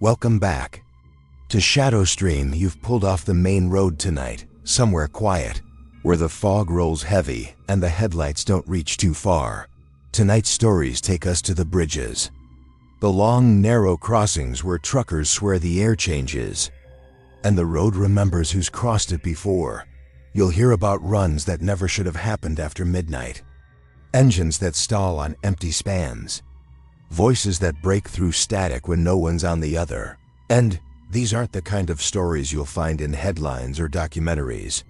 Welcome back. To Shadow Stream, you've pulled off the main road tonight, somewhere quiet, where the fog rolls heavy and the headlights don't reach too far. Tonight's stories take us to the bridges. The long, narrow crossings where truckers swear the air changes. And the road remembers who's crossed it before. You'll hear about runs that never should have happened after midnight. Engines that stall on empty spans. Voices that break through static when no one's on the other. And these aren't the kind of stories you'll find in headlines or documentaries.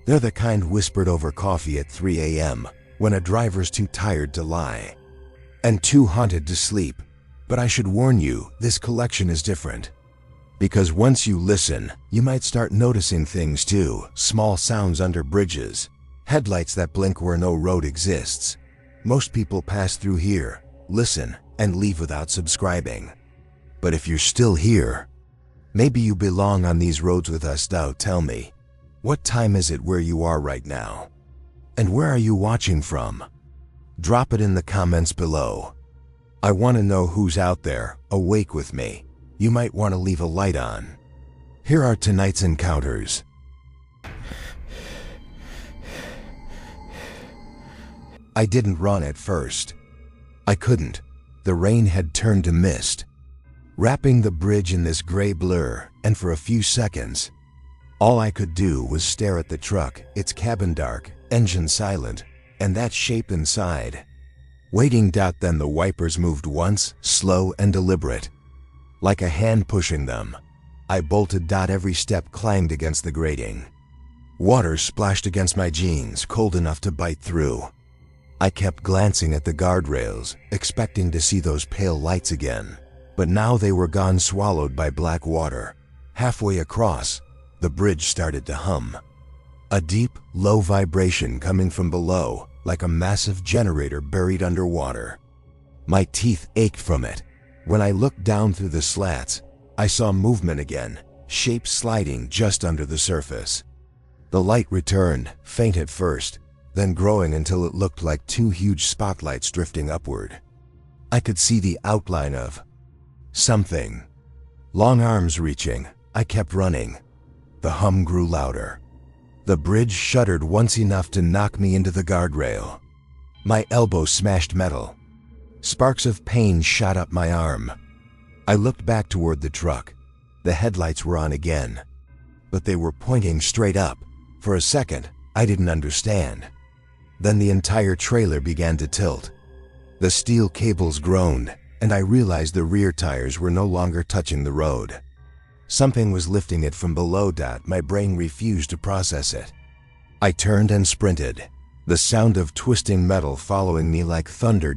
They're the kind whispered over coffee at 3 a.m. when a driver's too tired to lie and too haunted to sleep. But I should warn you, this collection is different. Because once you listen, you might start noticing things too. Small sounds under bridges. Headlights that blink where no road exists. Most people pass through here, listen, and leave without subscribing. But if you're still here, maybe you belong on these roads with us. Now tell me, what time is it where you are right now? And where are you watching from? Drop it in the comments below. I want to know who's out there, awake with me. You might want to leave a light on. Here are tonight's encounters. I didn't run at first. I couldn't. The rain had turned to mist, wrapping the bridge in this gray blur, and for a few seconds, all I could do was stare at the truck, its cabin dark, engine silent, and that shape inside. Waiting. Then the wipers moved once, slow and deliberate, like a hand pushing them. I bolted. Every step clanged against the grating. Water splashed against my jeans, cold enough to bite through. I kept glancing at the guardrails, expecting to see those pale lights again. But now they were gone, swallowed by black water. Halfway across, the bridge started to hum. A deep, low vibration coming from below, like a massive generator buried underwater. My teeth ached from it. When I looked down through the slats, I saw movement again, shapes sliding just under the surface. The light returned, faint at first, then growing until it looked like two huge spotlights drifting upward. I could see the outline of something. Long arms reaching. I kept running. The hum grew louder. The bridge shuddered once, enough to knock me into the guardrail. My elbow smashed metal. Sparks of pain shot up my arm. I looked back toward the truck. The headlights were on again, but they were pointing straight up. For a second, I didn't understand. Then the entire trailer began to tilt. The steel cables groaned, and I realized the rear tires were no longer touching the road. Something was lifting it from below. My brain refused to process it. I turned and sprinted, the sound of twisting metal following me like thunder.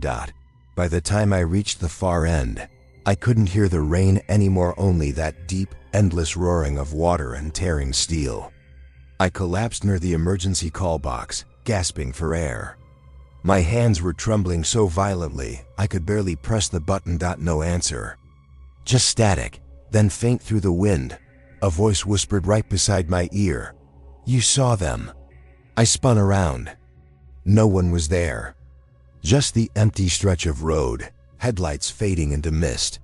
By the time I reached the far end, I couldn't hear the rain anymore, only that deep, endless roaring of water and tearing steel. I collapsed near the emergency call box, gasping for air. My hands were trembling so violently, I could barely press the button. No answer. Just static, then faint through the wind. A voice whispered right beside my ear, "You saw them." I spun around. No one was there. Just the empty stretch of road, headlights fading into mist.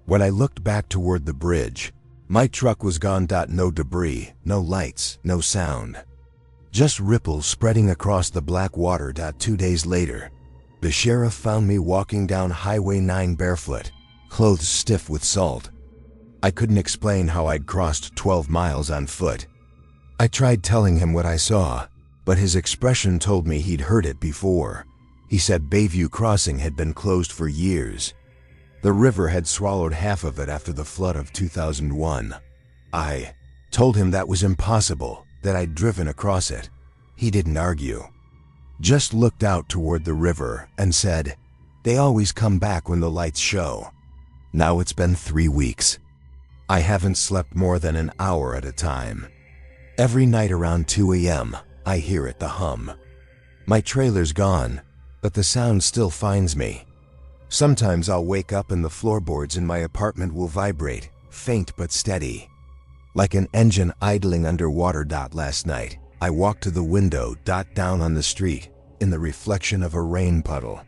When I looked back toward the bridge, my truck was gone. No debris, no lights, no sound. Just ripples spreading across the black water. 2 days later, the sheriff found me walking down Highway 9 barefoot, clothes stiff with salt. I couldn't explain how I'd crossed 12 miles on foot. I tried telling him what I saw, but his expression told me he'd heard it before. He said Bayview Crossing had been closed for years. The river had swallowed half of it after the flood of 2001. I told him that was impossible, that I'd driven across it. He didn't argue, just looked out toward the river and said, "They always come back when the lights show." Now it's been 3 weeks. I haven't slept more than an hour at a time. Every night around 2 a.m., I hear it, the hum. My trailer's gone, but the sound still finds me. Sometimes I'll wake up and the floorboards in my apartment will vibrate, faint but steady, like an engine idling underwater. Last night, I walked to the window. Down on the street, in the reflection of a rain puddle,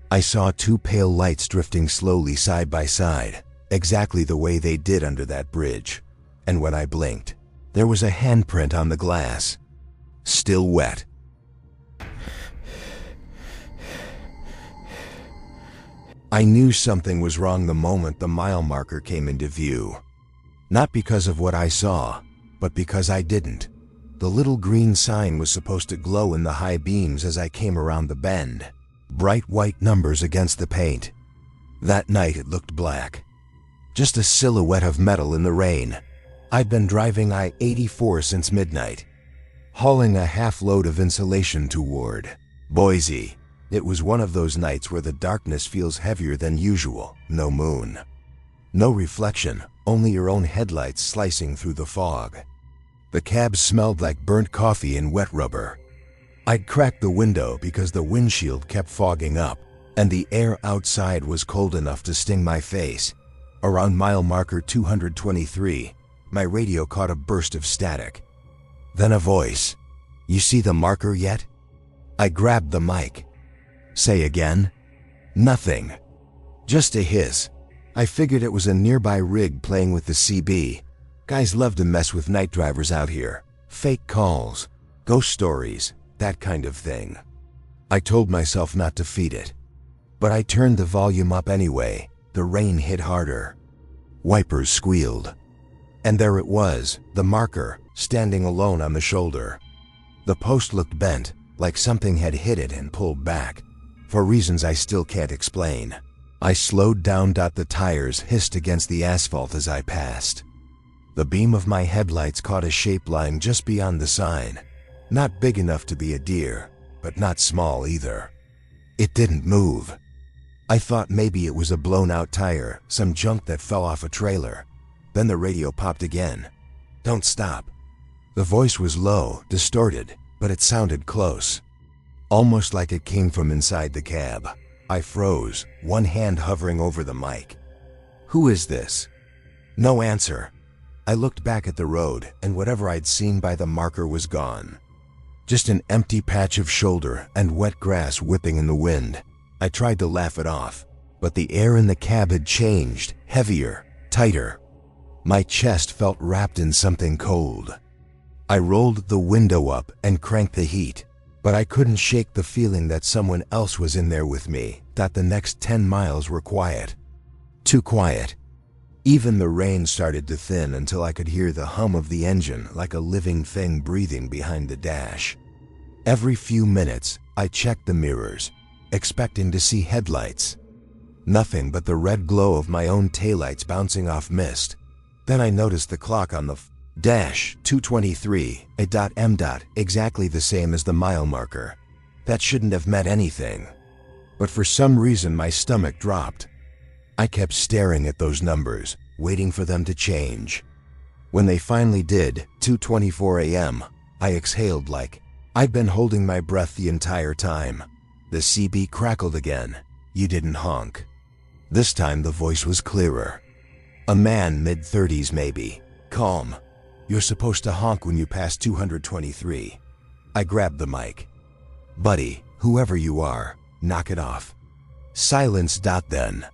I saw two pale lights drifting slowly side by side. exactly the way they did under that bridge. And when I blinked, there was a handprint on the glass, still wet. I knew something was wrong the moment the mile marker came into view. Not because of what I saw, but because I didn't. The little green sign was supposed to glow in the high beams as I came around the bend. Bright white numbers against the paint. That night it looked black. Just a silhouette of metal in the rain. I'd been driving I-84 since midnight, hauling a half-load of insulation toward Boise. It was one of those nights where the darkness feels heavier than usual. No moon. No reflection, only your own headlights slicing through the fog. The cab smelled like burnt coffee and wet rubber. I'd cracked the window because the windshield kept fogging up, and the air outside was cold enough to sting my face. Around mile marker 223, my radio caught a burst of static. Then a voice. "You see the marker yet?" I grabbed the mic. "Say again?" Nothing. Just a hiss. I figured it was a nearby rig playing with the CB. Guys love to mess with night drivers out here. Fake calls, ghost stories, that kind of thing. I told myself not to feed it. But I turned the volume up anyway. The rain hit harder. Wipers squealed. And there it was, the marker, standing alone on the shoulder. The post looked bent, like something had hit it and pulled back, for reasons I still can't explain. I slowed down. The tires hissed against the asphalt as I passed. The beam of my headlights caught a shape lying just beyond the sign. Not big enough to be a deer, but not small either. It didn't move. I thought maybe it was a blown-out tire, some junk that fell off a trailer. Then the radio popped again. "Don't stop." The voice was low, distorted, but it sounded close. Almost like it came from inside the cab. I froze, one hand hovering over the mic. "Who is this?" No answer. I looked back at the road, and whatever I'd seen by the marker was gone. Just an empty patch of shoulder and wet grass whipping in the wind. I tried to laugh it off, but the air in the cab had changed, heavier, tighter. My chest felt wrapped in something cold. I rolled the window up and cranked the heat, but I couldn't shake the feeling that someone else was in there with me. That the next 10 miles were quiet. Too quiet. Even the rain started to thin until I could hear the hum of the engine like a living thing breathing behind the dash. Every few minutes, I checked the mirrors, expecting to see headlights. Nothing but the red glow of my own taillights bouncing off mist. Then I noticed the clock on the dash, 223, a.m. exactly the same as the mile marker. That shouldn't have meant anything. But for some reason my stomach dropped. I kept staring at those numbers, waiting for them to change. When they finally did, 2:24 a.m., I exhaled like I'd been holding my breath the entire time. The CB crackled again. "You didn't honk." This time the voice was clearer. A man mid-30s maybe, calm. "You're supposed to honk when you pass 223. I grabbed the mic. "Buddy, whoever you are, knock it off." Silence. Then.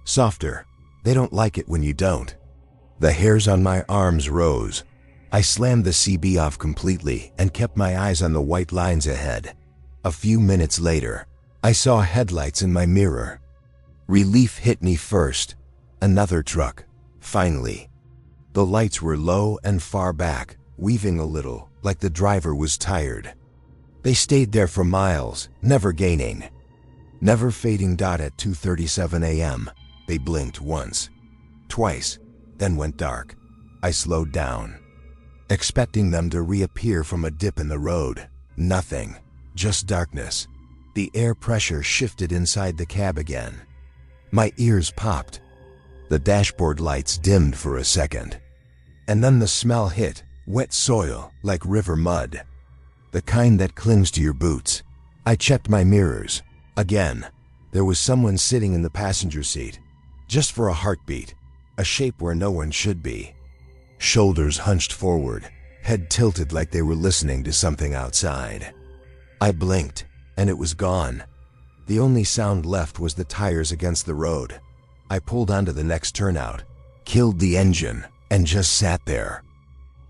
Softer. "They don't like it when you don't." The hairs on my arms rose. I slammed the CB off completely and kept my eyes on the white lines ahead. A few minutes later, I saw headlights in my mirror. Relief hit me first. Another truck. Finally. The lights were low and far back, weaving a little, like the driver was tired. They stayed there for miles, never gaining, never fading. At 2:37 a.m., they blinked once, twice, then went dark. I slowed down, expecting them to reappear from a dip in the road. Nothing, just darkness. The air pressure shifted inside the cab again. My ears popped. The dashboard lights dimmed for a second. And then the smell hit, wet soil, like river mud. The kind that clings to your boots. I checked my mirrors. Again, there was someone sitting in the passenger seat. Just for a heartbeat, a shape where no one should be. Shoulders hunched forward, head tilted like they were listening to something outside. I blinked, and it was gone. The only sound left was the tires against the road. I pulled onto the next turnout, killed the engine, and just sat there.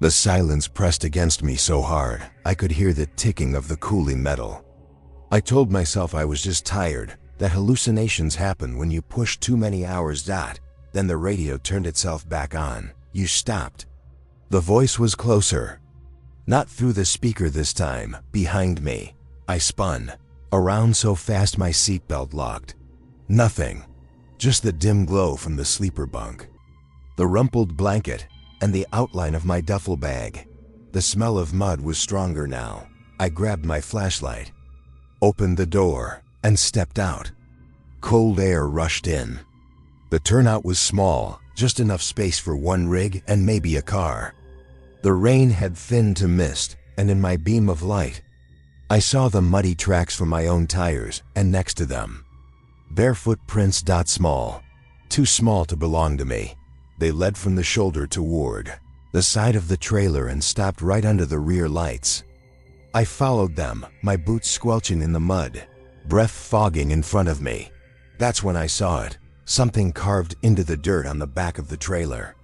The silence pressed against me so hard, I could hear the ticking of the cooling metal. I told myself I was just tired, that hallucinations happen when you push too many hours. Then the radio turned itself back on. You stopped. The voice was closer. Not through the speaker this time, behind me. I spun around so fast my seatbelt locked. Nothing. Just the dim glow from the sleeper bunk, the rumpled blanket, and the outline of my duffel bag. The smell of mud was stronger now. I grabbed my flashlight, opened the door, and stepped out. Cold air rushed in. The turnout was small, just enough space for one rig and maybe a car. The rain had thinned to mist, and in my beam of light, I saw the muddy tracks from my own tires, and next to them, bare footprints. Small. Too small to belong to me. They led from the shoulder toward the side of the trailer and stopped right under the rear lights. I followed them, my boots squelching in the mud, breath fogging in front of me. That's when I saw it, something carved into the dirt on the back of the trailer.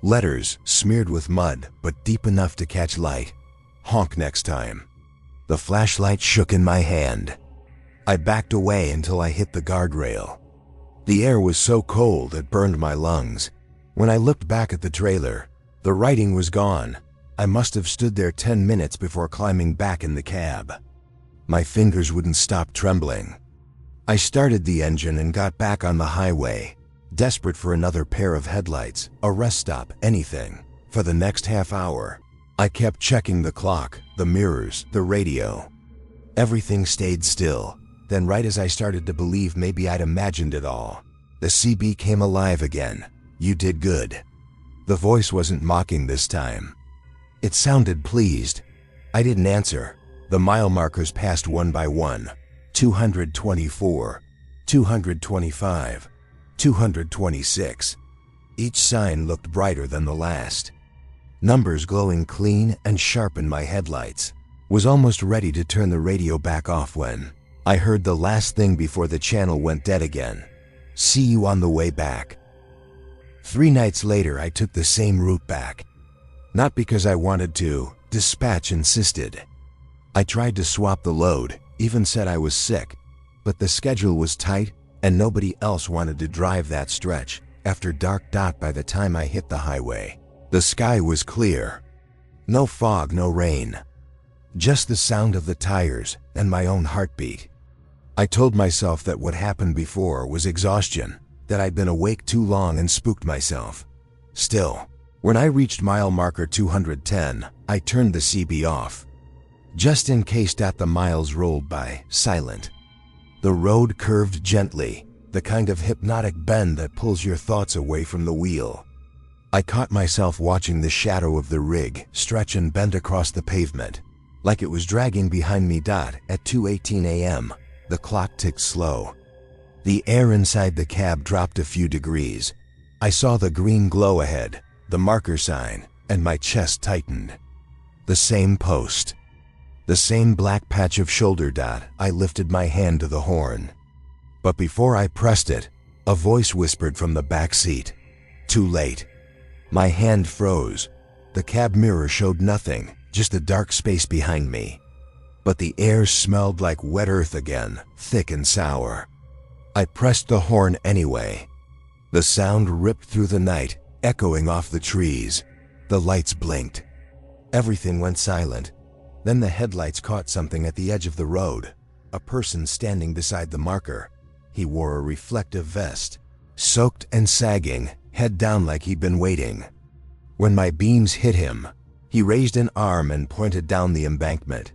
Letters smeared with mud, but deep enough to catch light. Honk next time. The flashlight shook in my hand. I backed away until I hit the guardrail. The air was so cold it burned my lungs. When I looked back at the trailer, the writing was gone. I must have stood there 10 minutes before climbing back in the cab. My fingers wouldn't stop trembling. I started the engine and got back on the highway, desperate for another pair of headlights, a rest stop, anything. For the next half hour, I kept checking the clock, the mirrors, the radio. Everything stayed still. Then right as I started to believe maybe I'd imagined it all, the CB came alive again. "You did good." The voice wasn't mocking this time. It sounded pleased. I didn't answer. The mile markers passed one by one. 224, 225, 226. Each sign looked brighter than the last. Numbers glowing clean and sharp in my headlights. Was almost ready to turn the radio back off when I heard the last thing before the channel went dead again. "See you on the way back." 3 nights later, I took the same route back. Not because I wanted to, dispatch insisted. I tried to swap the load, even said I was sick, but the schedule was tight and nobody else wanted to drive that stretch after dark. By the time I hit the highway, the sky was clear. No fog, no rain. Just the sound of the tires and my own heartbeat. I told myself that what happened before was exhaustion, that I'd been awake too long and spooked myself. Still, when I reached mile marker 210, I turned the CB off. Just in case. The miles rolled by, silent. The road curved gently, the kind of hypnotic bend that pulls your thoughts away from the wheel. I caught myself watching the shadow of the rig stretch and bend across the pavement, like it was dragging behind me. At 2:18 a.m., the clock ticked slow. The air inside the cab dropped a few degrees. I saw the green glow ahead, the marker sign, and my chest tightened. The same post. The same black patch of shoulder. I lifted my hand to the horn. But before I pressed it, a voice whispered from the back seat. "Too late." My hand froze. The cab mirror showed nothing, just a dark space behind me. But the air smelled like wet earth again, thick and sour. I pressed the horn anyway. The sound ripped through the night, echoing off the trees. The lights blinked. Everything went silent. Then the headlights caught something at the edge of the road. A person standing beside the marker. He wore a reflective vest, soaked and sagging, head down like he'd been waiting. When my beams hit him, he raised an arm and pointed down the embankment.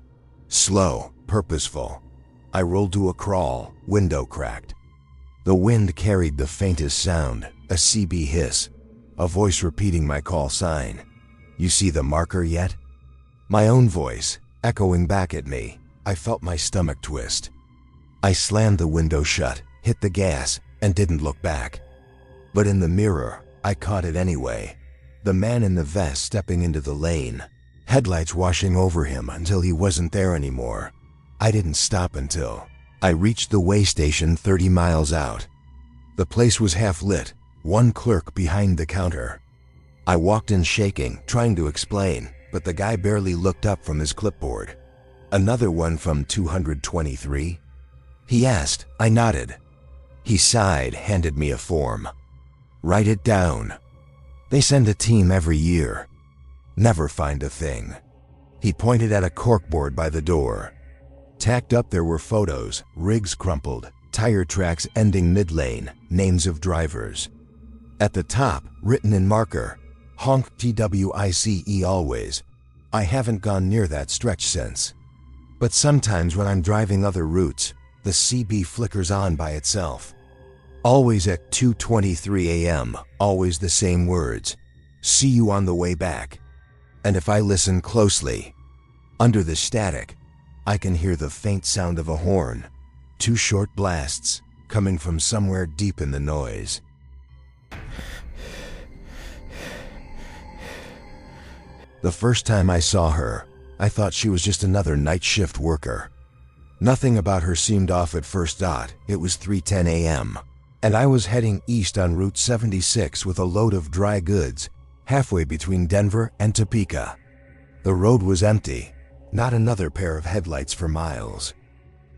Slow, purposeful. I rolled to a crawl, window cracked. The wind carried the faintest sound, a CB hiss, a voice repeating my call sign. "You see the marker yet?" My own voice, echoing back at me. I felt my stomach twist. I slammed the window shut, hit the gas, and didn't look back. But in the mirror, I caught it anyway. The man in the vest stepping into the lane, headlights washing over him until he wasn't there anymore. I didn't stop until I reached the way station 30 miles out. The place was half lit, one clerk behind the counter. I walked in shaking, trying to explain, but the guy barely looked up from his clipboard. "Another one from 223? He asked. I nodded. He sighed, handed me a form. "Write it down. They send a team every year. Never find a thing." He pointed at a corkboard by the door. Tacked up there were photos, rigs crumpled, tire tracks ending mid-lane, names of drivers. At the top, written in marker, "Honk TWICE always." I haven't gone near that stretch since. But sometimes when I'm driving other routes, the CB flickers on by itself. Always at 2:23 a.m., always the same words. "See you on the way back." And if I listen closely, under the static, I can hear the faint sound of a horn. 2 short blasts, coming from somewhere deep in the noise. The first time I saw her, I thought she was just another night shift worker. Nothing about her seemed off at first dot. It was 3:10 a.m., and I was heading east on Route 76 with a load of dry goods, halfway between Denver and Topeka. The road was empty, not another pair of headlights for miles.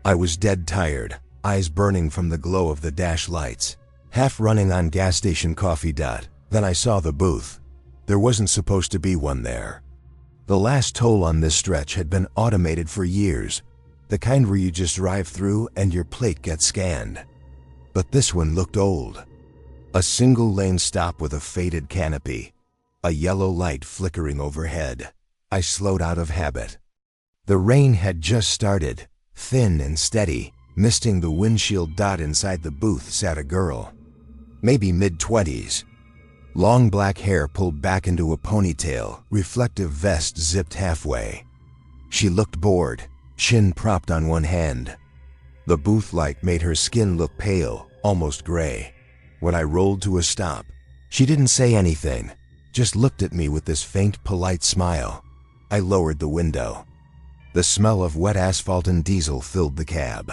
I was dead tired, eyes burning from the glow of the dash lights, half running on gas station coffee dot. Then I saw the booth. There wasn't supposed to be one there. The last toll on this stretch had been automated for years, the kind where you just drive through and your plate gets scanned. But this one looked old. A single lane stop with a faded canopy, a yellow light flickering overhead. I slowed out of habit. The rain had just started, thin and steady. Misting the windshield dot inside the booth sat a girl, maybe mid-20s. Long black hair pulled back into a ponytail, reflective vest zipped halfway. She looked bored, chin propped on one hand. The booth light made her skin look pale, almost gray. When I rolled to a stop, she didn't say anything, just looked at me with this faint, polite smile. I lowered the window. The smell of wet asphalt and diesel filled the cab.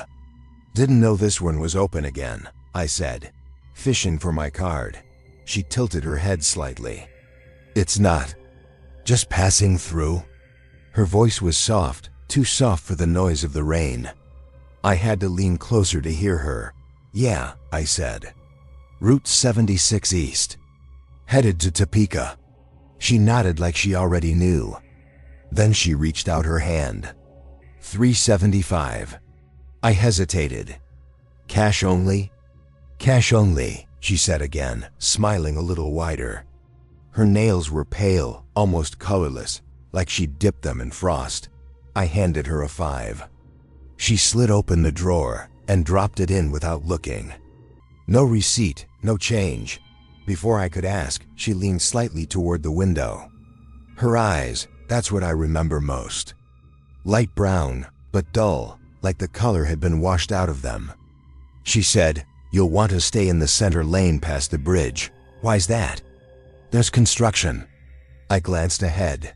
"Didn't know this one was open again," I said, fishing for my card. She tilted her head slightly. "It's not. Just passing through." Her voice was soft, too soft for the noise of the rain. I had to lean closer to hear her. "Yeah," I said. "Route 76 East. Headed to Topeka." She nodded like she already knew. Then she reached out her hand. 375. I hesitated. "Cash only?" "Cash only," she said again, smiling a little wider. Her nails were pale, almost colorless, like she'd dipped them in frost. I handed her a 5. She slid open the drawer and dropped it in without looking. No receipt, no change. Before I could ask, she leaned slightly toward the window. Her eyes, that's what I remember most. Light brown, but dull, like the color had been washed out of them. She said, "You'll want to stay in the center lane past the bridge." "Why's that?" "There's construction." I glanced ahead.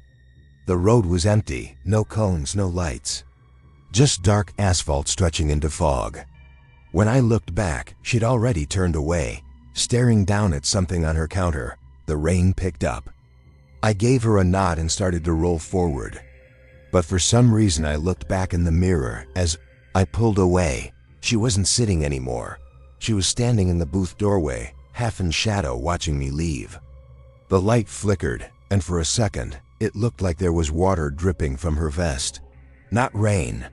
The road was empty, no cones, no lights. Just dark asphalt stretching into fog. When I looked back, she'd already turned away, staring down at something on her counter. The rain picked up. I gave her a nod and started to roll forward. But for some reason I looked back in the mirror as I pulled away. She wasn't sitting anymore. She was standing in the booth doorway, half in shadow, watching me leave. The light flickered, and for a second, it looked like there was water dripping from her vest. Not rain,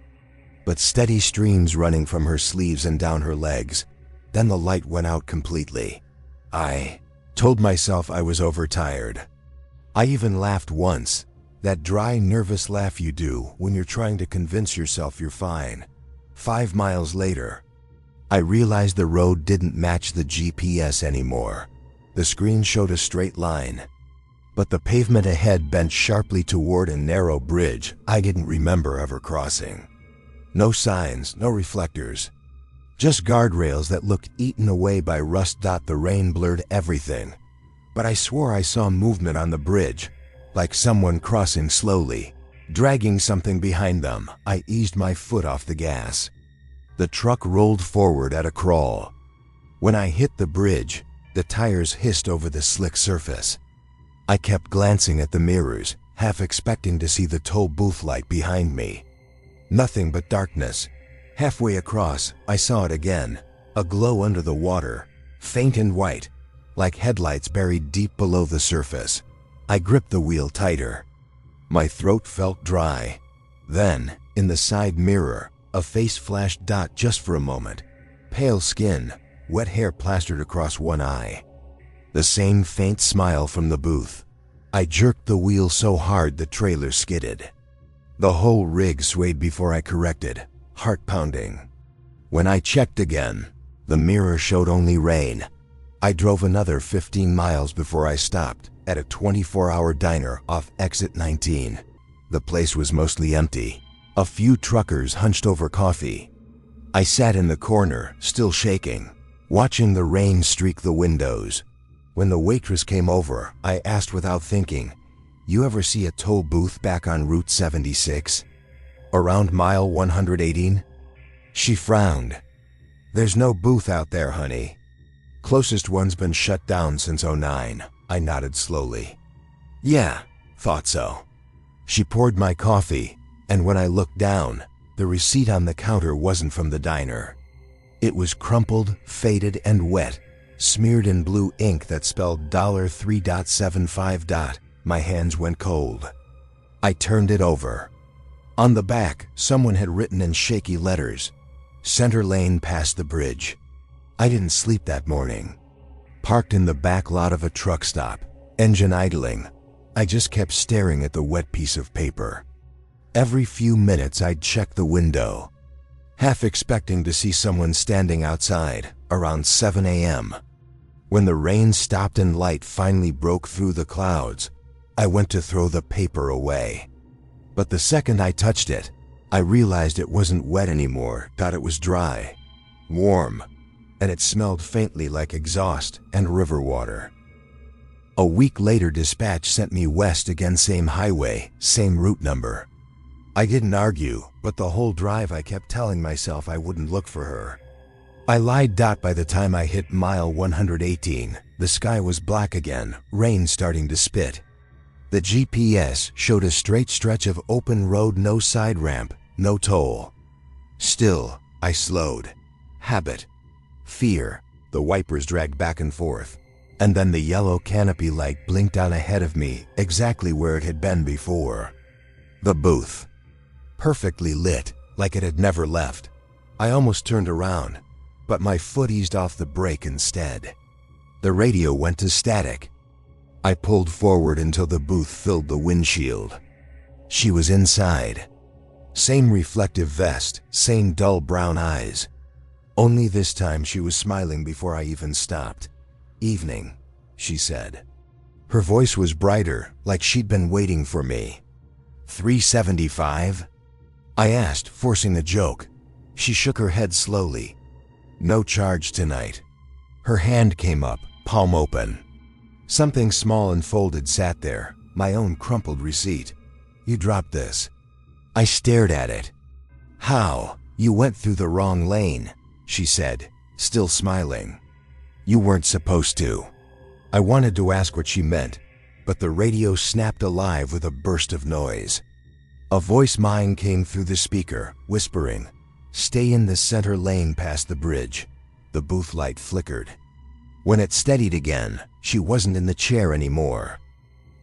but steady streams running from her sleeves and down her legs. Then the light went out completely. I told myself I was overtired. I even laughed once, that dry, nervous laugh you do when you're trying to convince yourself you're fine. 5 miles later, I realized the road didn't match the GPS anymore. The screen showed a straight line, but the pavement ahead bent sharply toward a narrow bridge I didn't remember ever crossing. No signs, no reflectors, just guardrails that looked eaten away by rust. The rain blurred everything, but I swore I saw movement on the bridge, like someone crossing slowly, dragging something behind them. I eased my foot off the gas. The truck rolled forward at a crawl. When I hit the bridge, the tires hissed over the slick surface. I kept glancing at the mirrors, half expecting to see the toll booth light behind me. Nothing but darkness. Halfway across, I saw it again, a glow under the water, faint and white, like headlights buried deep below the surface. I gripped the wheel tighter. My throat felt dry. Then, in the side mirror, a face flashed dot just for a moment. Pale skin, wet hair plastered across one eye. The same faint smile from the booth. I jerked the wheel so hard the trailer skidded. The whole rig swayed before I corrected, heart pounding. When I checked again, the mirror showed only rain. I drove another 15 miles before I stopped at a 24-hour diner off exit 19. The place was mostly empty. A few truckers hunched over coffee. I sat in the corner, still shaking, watching the rain streak the windows. When the waitress came over, I asked without thinking, "You ever see a toll booth back on Route 76? Around mile 118? She frowned. "There's no booth out there, honey. Closest one's been shut down since '09. I nodded slowly. "Yeah, thought so." She poured my coffee, and when I looked down, the receipt on the counter wasn't from the diner. It was crumpled, faded, and wet, smeared in blue ink that spelled $3.75. My hands went cold. I turned it over. On the back, someone had written in shaky letters, "Center lane past the bridge." I didn't sleep that morning. Parked in the back lot of a truck stop, engine idling, I just kept staring at the wet piece of paper. Every few minutes I'd check the window, half expecting to see someone standing outside around 7 a.m. When the rain stopped and light finally broke through the clouds, I went to throw the paper away. But the second I touched it, I realized it wasn't wet anymore. Thought it was dry, warm, and it smelled faintly like exhaust and river water. A week later, dispatch sent me west again, same highway, same route number. I didn't argue, but the whole drive I kept telling myself I wouldn't look for her. I lied. By the time I hit mile 118, the sky was black again, rain starting to spit. The GPS showed a straight stretch of open road, no side ramp, no toll. Still, I slowed. Habit. Fear. The wipers dragged back and forth. And then the yellow canopy light blinked out ahead of me, exactly where it had been before. The booth. Perfectly lit, like it had never left. I almost turned around, but my foot eased off the brake instead. The radio went to static. I pulled forward until the booth filled the windshield. She was inside. Same reflective vest, same dull brown eyes. Only this time she was smiling before I even stopped. "Evening," she said. Her voice was brighter, like she'd been waiting for me. "375? I asked, forcing the joke. She shook her head slowly. "No charge tonight." Her hand came up, palm open. Something small and folded sat there, my own crumpled receipt. "You dropped this." I stared at it. "How? You went through the wrong lane," she said, still smiling. "You weren't supposed to." I wanted to ask what she meant, but the radio snapped alive with a burst of noise. A voice mine came through the speaker, whispering, "Stay in the center lane past the bridge." The booth light flickered. When it steadied again, she wasn't in the chair anymore.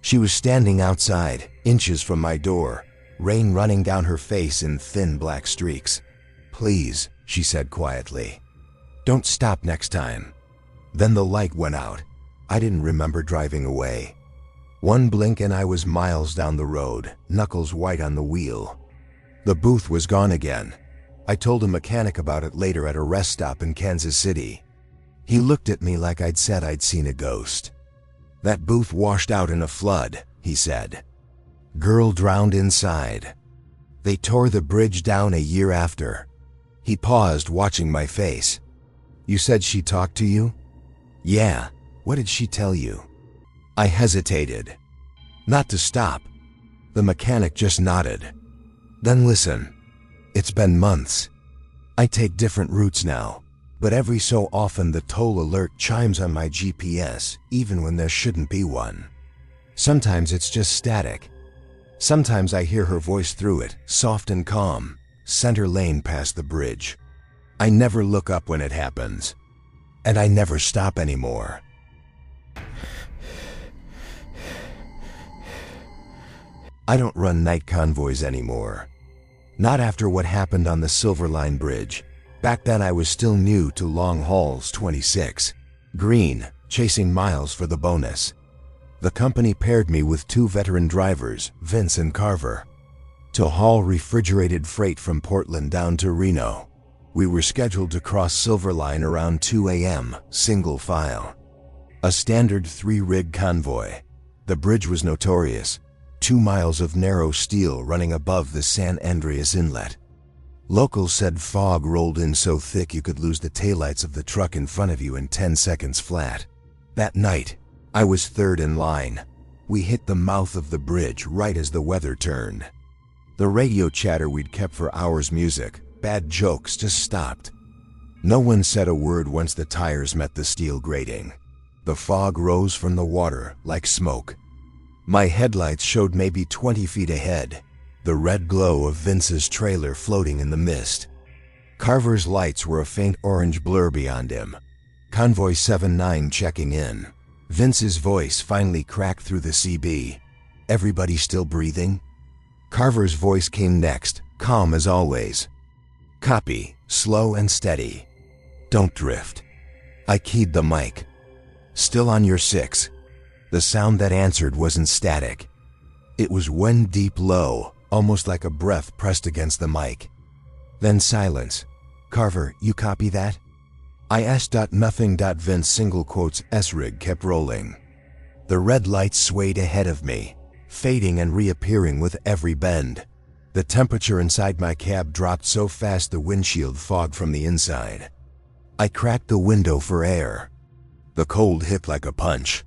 She was standing outside, inches from my door, rain running down her face in thin black streaks. "Please," she said quietly, "don't stop next time." Then the light went out. I didn't remember driving away. One blink and I was miles down the road, knuckles white on the wheel. The booth was gone again. I told a mechanic about it later at a rest stop in Kansas City. He looked at me like I'd said I'd seen a ghost. "That booth washed out in a flood," he said. "Girl drowned inside. They tore the bridge down a year after." He paused, watching my face. "You said she talked to you?" "Yeah. What did she tell you?" I hesitated. "Not to stop." The mechanic just nodded. "Then listen. It's been months. I take different routes now. But every so often the toll alert chimes on my GPS, even when there shouldn't be one. Sometimes it's just static. Sometimes I hear her voice through it, soft and calm, center lane past the bridge. I never look up when it happens. And I never stop anymore. I don't run night convoys anymore. Not after what happened on the Silver Line Bridge. Back then I was still new to long hauls 26. Green, chasing miles for the bonus. The company paired me with 2 veteran drivers, Vince and Carver, to haul refrigerated freight from Portland down to Reno. We were scheduled to cross Silver Line around 2 a.m., single file. A standard 3-rig convoy. The bridge was notorious. 2 miles of narrow steel running above the San Andreas Inlet. Locals said fog rolled in so thick you could lose the taillights of the truck in front of you in 10 seconds flat. That night, I was third in line. We hit the mouth of the bridge right as the weather turned. The radio chatter we'd kept for hours, music, bad jokes, just stopped. No one said a word once the tires met the steel grating. The fog rose from the water like smoke. My headlights showed maybe 20 feet ahead, the red glow of Vince's trailer floating in the mist. Carver's lights were a faint orange blur beyond him. Convoy 7-9 checking in. Vince's voice finally cracked through the CB. Everybody still breathing? Carver's voice came next, calm as always. Copy, slow and steady. Don't drift. I keyed the mic. Still on your 6. The sound that answered wasn't static. It was one deep low, almost like a breath pressed against the mic. Then silence. Carver, you copy that? I asked. Nothing. Vince single quotes S-rig kept rolling. The red lights swayed ahead of me, fading and reappearing with every bend. The temperature inside my cab dropped so fast the windshield fogged from the inside. I cracked the window for air. The cold hit like a punch.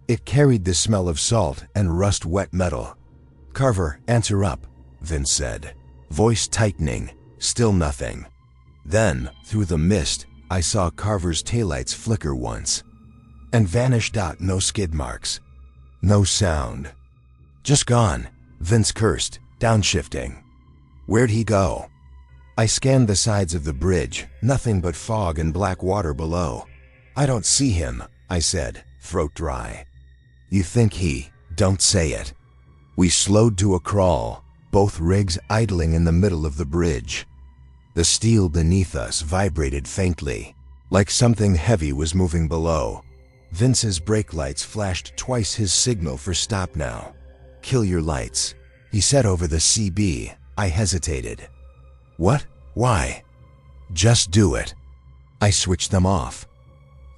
It carried the smell of salt and rust-wet metal. Carver, answer up, Vince said, voice tightening. Still nothing. Then, through the mist, I saw Carver's taillights flicker once and vanish. No skid marks. No sound. Just gone, Vince cursed, downshifting. Where'd he go? I scanned the sides of the bridge, nothing but fog and black water below. I don't see him, I said, throat dry. You think he? Don't say it. We slowed to a crawl, both rigs idling in the middle of the bridge. The steel beneath us vibrated faintly, like something heavy was moving below. Vince's brake lights flashed twice, his signal for stop now. Kill your lights, he said over the CB. I hesitated. What? Why? Just do it. I switched them off.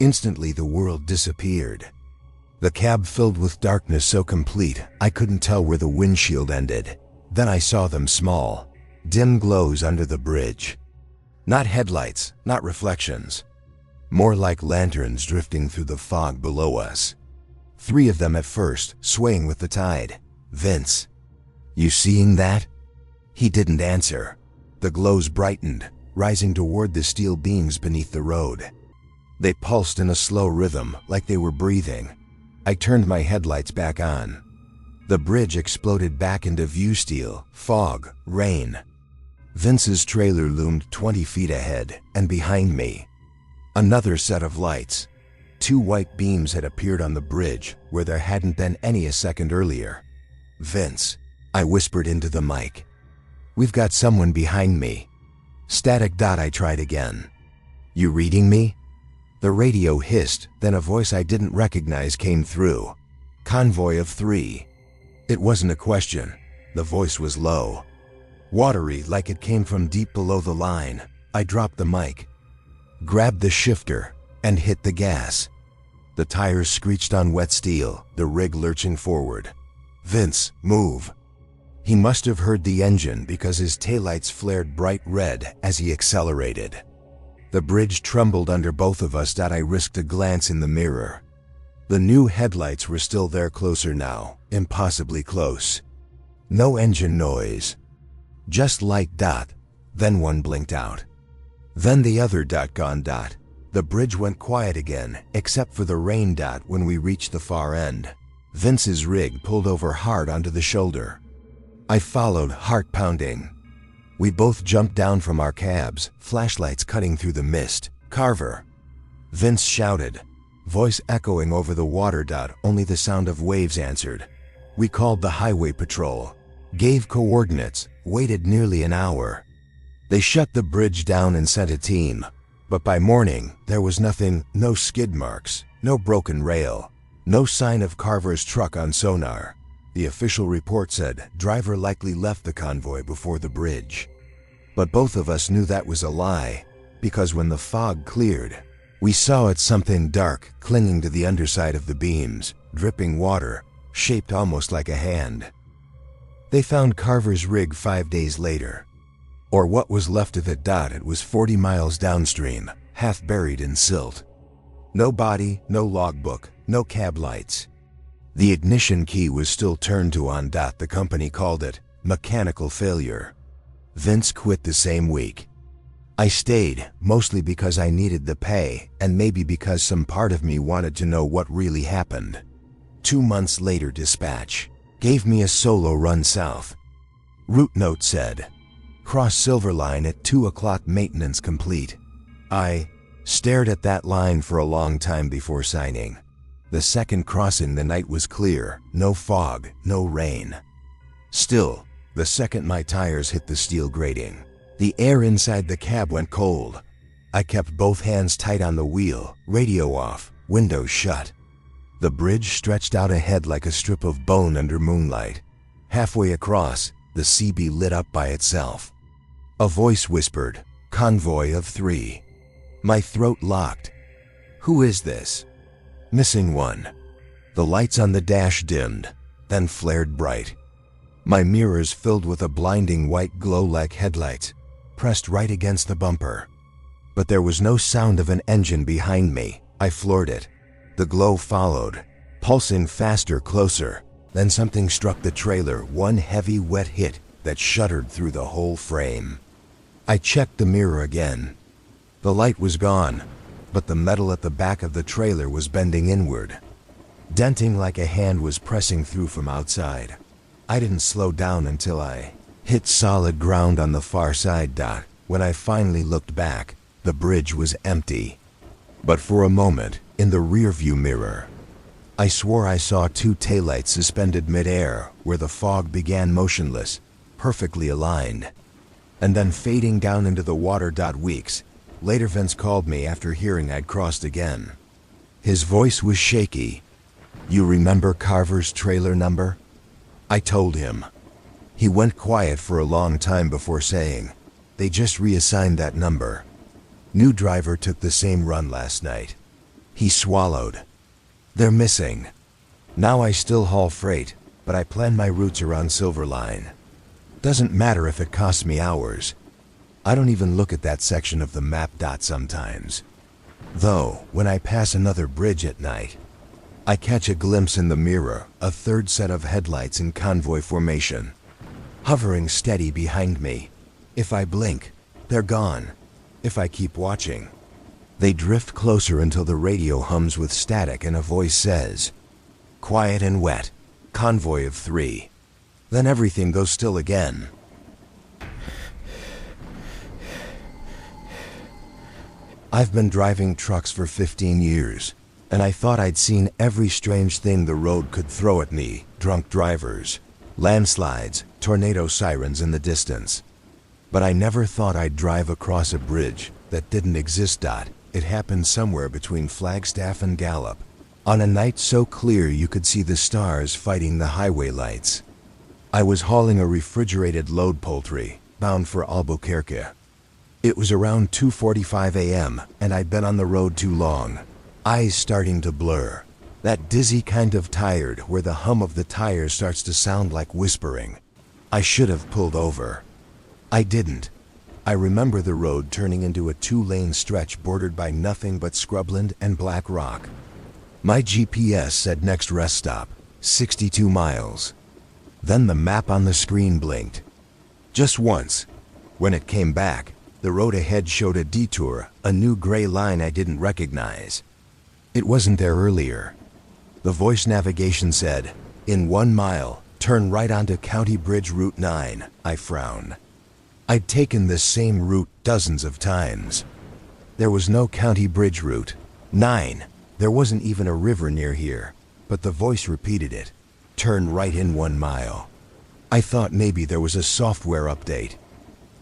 Instantly the world disappeared. The cab filled with darkness so complete I couldn't tell where the windshield ended. Then I saw them small, dim glows under the bridge. Not headlights, not reflections. More like lanterns drifting through the fog below us. 3 of them at first, swaying with the tide. Vince, you seeing that? He didn't answer. The glows brightened, rising toward the steel beams beneath the road. They pulsed in a slow rhythm, like they were breathing. I turned my headlights back on. The bridge exploded back into view, steel, fog, rain. Vince's trailer loomed 20 feet ahead and behind me. Another set of lights. 2 white beams had appeared on the bridge where there hadn't been any a second earlier. Vince, I whispered into the mic. We've got someone behind me. Static. I tried again. You reading me? The radio hissed, then a voice I didn't recognize came through. Convoy of 3. It wasn't a question. The voice was low, watery, like it came from deep below the line. I dropped the mic, grabbed the shifter, and hit the gas. The tires screeched on wet steel, the rig lurching forward. Vince, move. He must have heard the engine because his taillights flared bright red as he accelerated. The bridge trembled under both of us. I risked a glance in the mirror. The new headlights were still there, closer now, impossibly close. No engine noise. Just light. Then one blinked out. Then the other gone. The bridge went quiet again, except for the rain. When we reached the far end, Vince's rig pulled over hard onto the shoulder. I followed, heart pounding. We both jumped down from our cabs, flashlights cutting through the mist. "Carver!" Vince shouted, voice echoing over the water. Only the sound of waves answered. We called the highway patrol, gave coordinates, waited nearly an hour. They shut the bridge down and sent a team, but by morning there was nothing, no skid marks, no broken rail, no sign of Carver's truck on sonar. The official report said driver likely left the convoy before the bridge. But both of us knew that was a lie, because when the fog cleared, we saw it, something dark clinging to the underside of the beams, dripping water, shaped almost like a hand. They found Carver's rig 5 days later, or what was left of it. It was 40 miles downstream, half buried in silt. No body, no logbook, no cab lights. The ignition key was still turned to on. The company called it mechanical failure. Vince quit the same week. I stayed, mostly because I needed the pay, and maybe because some part of me wanted to know what really happened. 2 months later, dispatch gave me a solo run south. Route note said, cross Silver Line at 2 o'clock, maintenance complete. I stared at that line for a long time before signing. The second crossing, the night was clear, no fog, no rain. Still, the second my tires hit the steel grating, the air inside the cab went cold. I kept both hands tight on the wheel, radio off, windows shut. The bridge stretched out ahead like a strip of bone under moonlight. Halfway across, the CB lit up by itself. A voice whispered, "Convoy of 3." My throat locked. Who is this? Missing one. The lights on the dash dimmed, then flared bright. My mirrors filled with a blinding white glow like headlights, pressed right against the bumper. But there was no sound of an engine behind me. I floored it. The glow followed, pulsing faster, closer. Then something struck the trailer, one heavy, wet hit that shuddered through the whole frame. I checked the mirror again. The light was gone, but the metal at the back of the trailer was bending inward, denting like a hand was pressing through from outside. I didn't slow down until I hit solid ground on the far side. When I finally looked back, the bridge was empty. But for a moment, in the rearview mirror, I swore I saw 2 taillights suspended midair where the fog began, motionless, perfectly aligned, and then fading down into the water. Weeks later, Vince called me after hearing I'd crossed again. His voice was shaky. "You remember Carver's trailer number?" I told him. He went quiet for a long time before saying, "They just reassigned that number. New driver took the same run last night." He swallowed. "They're missing. Now I still haul freight, but I plan my routes around Silver Line. Doesn't matter if it costs me hours. I don't even look at that section of the map. Sometimes, though, when I pass another bridge at night, I catch a glimpse in the mirror, a third set of headlights in convoy formation, hovering steady behind me. If I blink, they're gone. If I keep watching, they drift closer until the radio hums with static and a voice says, "Quiet and wet, convoy of 3. Then everything goes still again. I've been driving trucks for 15 years, and I thought I'd seen every strange thing the road could throw at me: drunk drivers, landslides, tornado sirens in the distance. But I never thought I'd drive across a bridge that didn't exist. It happened somewhere between Flagstaff and Gallup, on a night so clear you could see the stars fighting the highway lights. I was hauling a refrigerated load poultry, bound for Albuquerque. It was around 2:45 a.m., and I'd been on the road too long, eyes starting to blur. That dizzy kind of tired where the hum of the tires starts to sound like whispering. I should have pulled over. I didn't. I remember the road turning into a 2-lane stretch bordered by nothing but scrubland and black rock. My GPS said next rest stop, 62 miles. Then the map on the screen blinked. Just once. When it came back, The road ahead showed a detour, a new gray line I didn't recognize. It wasn't there earlier. The voice navigation said, "In 1 mile, turn right onto County Bridge Route 9, I frowned. I'd taken this same route dozens of times. There was no County Bridge Route 9. There wasn't even a river near here, but the voice repeated it. Turn right in 1 mile. I thought maybe there was a software update.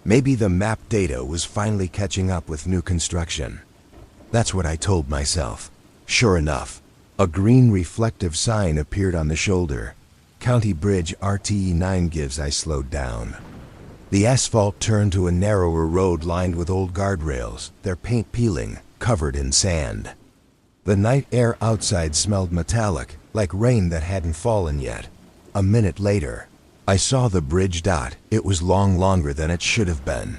Maybe the map data was finally catching up with new construction. That's what I told myself. Sure enough, a green reflective sign appeared on the shoulder. County Bridge RTE 9 gives. I slowed down. The asphalt turned to a narrower road lined with old guardrails, their paint peeling, covered in sand. The night air outside smelled metallic, like rain that hadn't fallen yet. A minute later, I saw the bridge dot. It was longer than it should have been.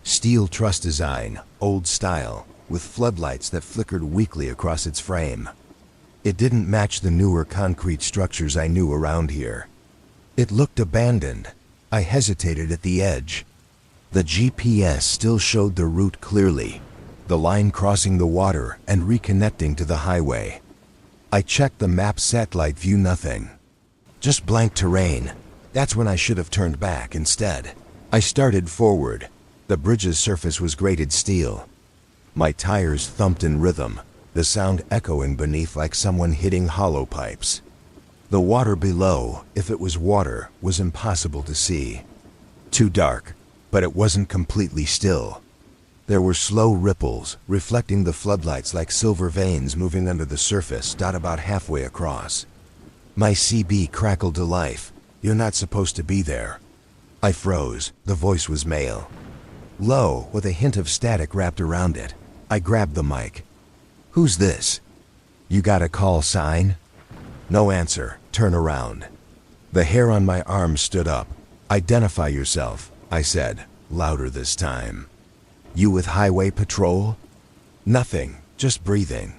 Steel truss design, old style, with floodlights that flickered weakly across its frame. It didn't match the newer concrete structures I knew around here. It looked abandoned. I hesitated at the edge. The GPS still showed the route clearly, the line crossing the water and reconnecting to the highway. I checked the map satellite view, nothing. Just blank terrain. That's when I should have turned back instead. I started forward. The bridge's surface was grated steel. My tires thumped in rhythm, the sound echoing beneath like someone hitting hollow pipes. The water below, if it was water, was impossible to see. Too dark, but it wasn't completely still. There were slow ripples, reflecting the floodlights like silver veins moving under the surface, about halfway across. My CB crackled to life. "You're not supposed to be there." I froze. The voice was male. Low, with a hint of static wrapped around it. I grabbed the mic. "Who's this? You got a call sign?" No answer. "Turn around." The hair on my arm stood up. "Identify yourself," I said, louder this time. "You with highway patrol?" Nothing, just breathing.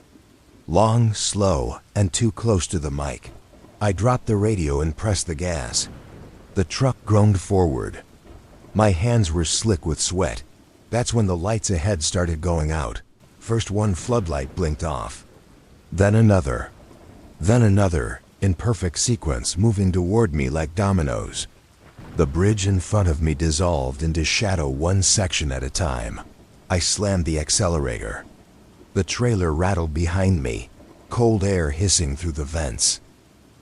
Long, slow, and too close to the mic. I dropped the radio and pressed the gas. The truck groaned forward. My hands were slick with sweat. That's when the lights ahead started going out. First one floodlight blinked off. Then another. Then another, in perfect sequence, moving toward me like dominoes. The bridge in front of me dissolved into shadow, one section at a time. I slammed the accelerator. The trailer rattled behind me, cold air hissing through the vents.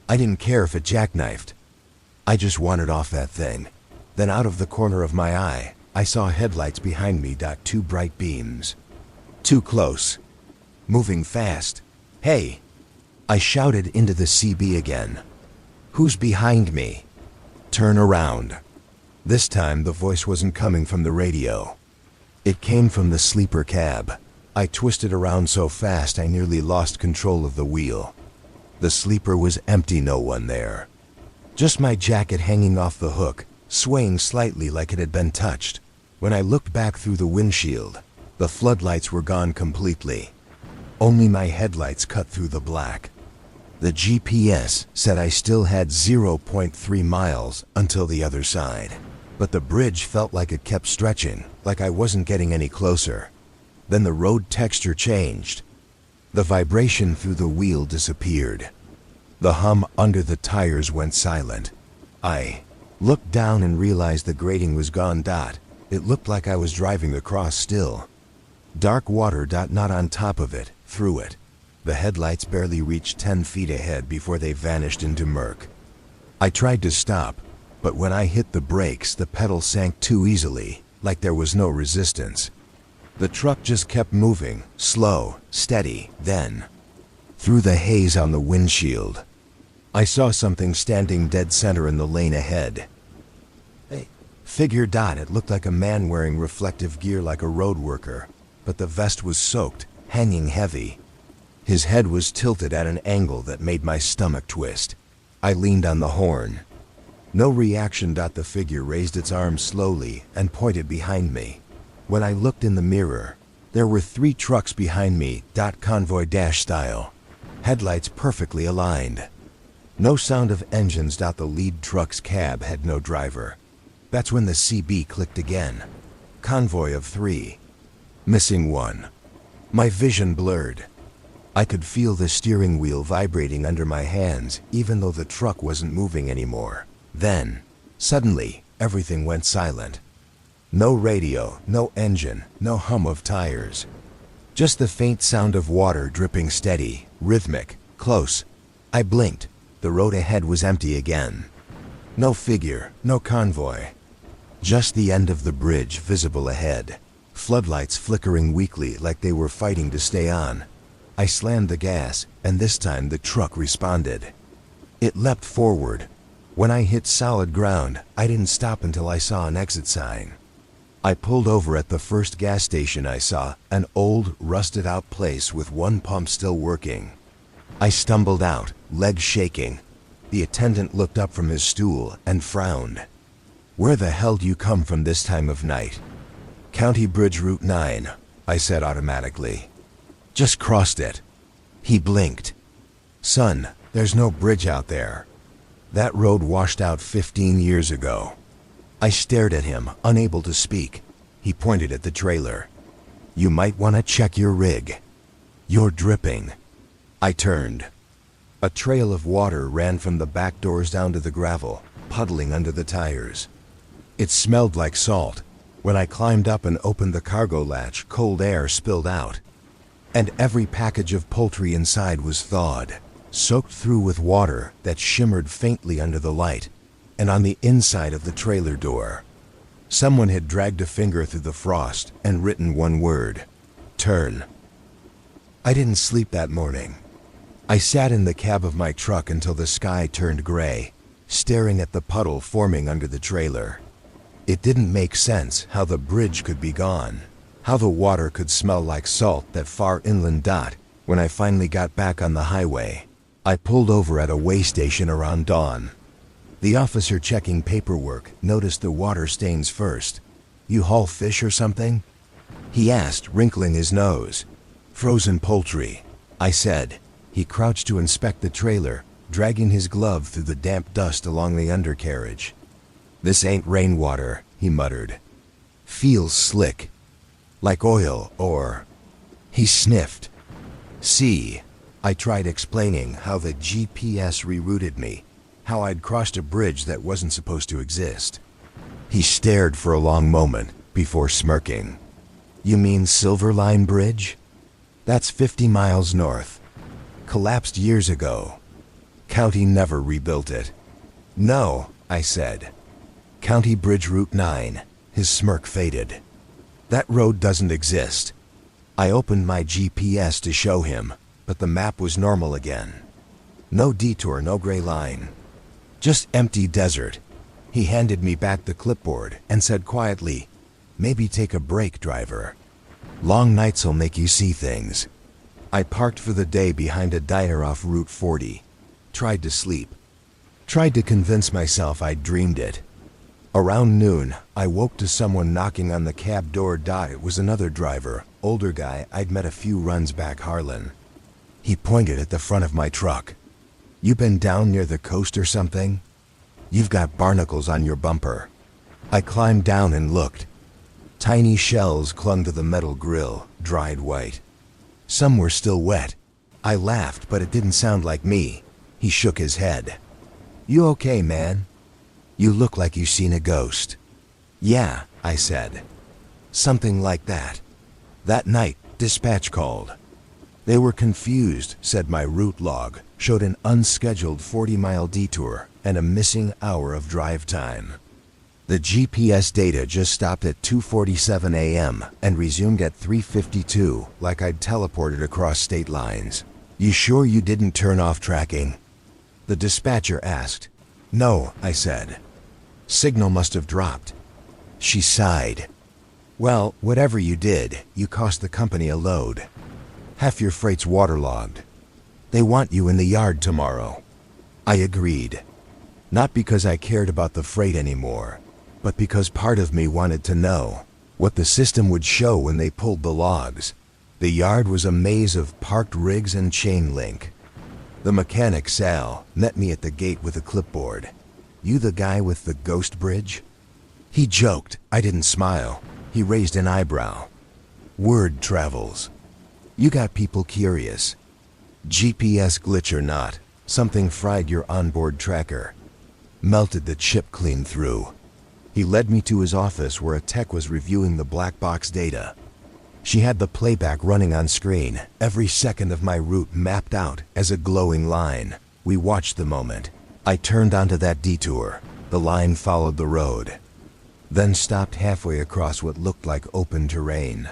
I didn't care if it jackknifed. I just wanted off that thing. Then out of the corner of my eye, I saw headlights behind me. Two bright beams. Too close. Moving fast. "Hey!" I shouted into the CB again. "Who's behind me?" "Turn around." This time the voice wasn't coming from the radio. It came from the sleeper cab. I twisted around so fast I nearly lost control of the wheel. The sleeper was empty, no one there. Just my jacket hanging off the hook, swaying slightly like it had been touched. When I looked back through the windshield, the floodlights were gone completely. Only my headlights cut through the black. The GPS said I still had 0.3 miles until the other side. But the bridge felt like it kept stretching, like I wasn't getting any closer. Then the road texture changed. The vibration through the wheel disappeared. The hum under the tires went silent. I looked down and realized the grating was gone. It looked like I was driving across still. Dark water. Not on top of it, through it. The headlights barely reached 10 feet ahead before they vanished into murk. I tried to stop, but when I hit the brakes, the pedal sank too easily, like there was no resistance. The truck just kept moving, slow, steady. Then, through the haze on the windshield, I saw something standing dead center in the lane ahead. A figure. It looked like a man wearing reflective gear like a road worker, but the vest was soaked, hanging heavy. His head was tilted at an angle that made my stomach twist. I leaned on the horn. No reaction. The figure raised its arm slowly and pointed behind me. When I looked in the mirror, there were 3 trucks behind me. Convoy dash style. Headlights perfectly aligned. No sound of engines. The lead truck's cab had no driver. That's when the CB clicked again. convoy of 3. Missing 1. My vision blurred. I could feel the steering wheel vibrating under my hands, even though the truck wasn't moving anymore. Then, suddenly, everything went silent. No radio, no engine, no hum of tires. Just the faint sound of water dripping steady, rhythmic, close. I blinked. The road ahead was empty again. No figure, no convoy. Just the end of the bridge visible ahead. Floodlights flickering weakly like they were fighting to stay on. I slammed the gas, and this time the truck responded. It leapt forward. When I hit solid ground, I didn't stop until I saw an exit sign. I pulled over at the first gas station I saw, an old, rusted-out place with one pump still working. I stumbled out, legs shaking. The attendant looked up from his stool and frowned. "Where the hell do you come from this time of night?" "County Bridge Route 9, I said automatically. "Just crossed it." He blinked. "Son, there's no bridge out there. That road washed out 15 years ago." I stared at him, unable to speak. He pointed at the trailer. "You might want to check your rig. You're dripping." I turned. A trail of water ran from the back doors down to the gravel, puddling under the tires. It smelled like salt. When I climbed up and opened the cargo latch, cold air spilled out. And every package of poultry inside was thawed, soaked through with water that shimmered faintly under the light, and on the inside of the trailer door. Someone had dragged a finger through the frost and written one word: turn. I didn't sleep that morning. I sat in the cab of my truck until the sky turned gray, staring at the puddle forming under the trailer. It didn't make sense how the bridge could be gone, how the water could smell like salt that far inland dot. When I finally got back on the highway, I pulled over at a way station around dawn. The officer checking paperwork noticed the water stains first. "You haul fish or something?" he asked, wrinkling his nose. "Frozen poultry," I said. He crouched to inspect the trailer, dragging his glove through the damp dust along the undercarriage. "This ain't rainwater," he muttered. "Feels slick. Like oil or..." He sniffed. "See," I tried explaining how the GPS rerouted me, how I'd crossed a bridge that wasn't supposed to exist. He stared for a long moment before smirking. "You mean Silver Line Bridge? That's 50 miles north. Collapsed years ago. County never rebuilt it." "No," I said. "County Bridge Route 9. His smirk faded. "That road doesn't exist." I opened my GPS to show him, but the map was normal again. No detour, no gray line. Just empty desert. He handed me back the clipboard and said quietly, "Maybe take a break, driver. Long nights'll make you see things." I parked for the day behind a diner off Route 40. Tried to sleep. Tried to convince myself I'd dreamed it. Around noon, I woke to someone knocking on the cab door. It was another driver, older guy I'd met a few runs back Harlan. He pointed at the front of my truck. "You been down near the coast or something? You've got barnacles on your bumper." I climbed down and looked. Tiny shells clung to the metal grill, dried white. Some were still wet. I laughed, but it didn't sound like me. He shook his head. "You okay, man? You look like you've seen a ghost." "Yeah," I said. "Something like that. That night, dispatch called. They were confused," said my route log, showed an unscheduled 40-mile detour and a missing hour of drive time. The GPS data just stopped at 2:47 a.m. and resumed at 3:52, like I'd teleported across state lines. "You sure you didn't turn off tracking?" the dispatcher asked. "No," I said. "Signal must have dropped." She sighed. "Well, whatever you did, you cost the company a load. Half your freight's waterlogged. They want you in the yard tomorrow." I agreed. Not because I cared about the freight anymore, but because part of me wanted to know what the system would show when they pulled the logs. The yard was a maze of parked rigs and chain link. The mechanic, Sal, met me at the gate with a clipboard. "You the guy with the ghost bridge?" He joked. I didn't smile. He raised an eyebrow. Word travels. You got people curious. GPS glitch or not, something fried your onboard tracker. Melted the chip clean through. He led me to his office where a tech was reviewing the black box data. She had the playback running on screen, every second of my route mapped out as a glowing line. We watched the moment. I turned onto that detour. The line followed the road, then stopped halfway across what looked like open terrain.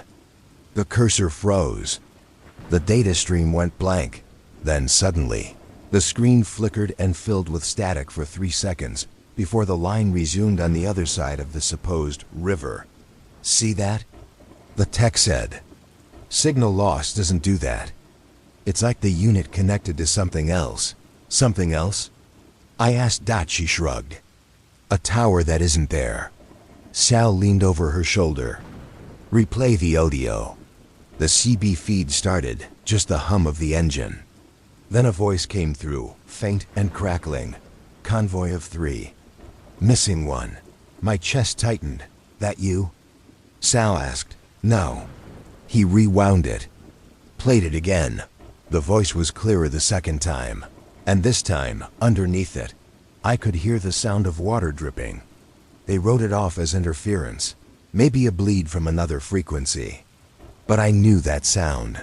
The cursor froze. The data stream went blank. Then suddenly, the screen flickered and filled with static for 3 seconds before the line resumed on the other side of the supposed river. See that? The tech said. Signal loss doesn't do that. It's like the unit connected to something else. Something else? I asked. She shrugged. A tower that isn't there. Sal leaned over her shoulder. Replay the audio. The CB feed started, just the hum of the engine. Then a voice came through, faint and crackling. Convoy of 3. Missing one. My chest tightened. That you? Sal asked. No. He rewound it. Played it again. The voice was clearer the second time. And this time, underneath it, I could hear the sound of water dripping. They wrote it off as interference. Maybe a bleed from another frequency. But I knew that sound.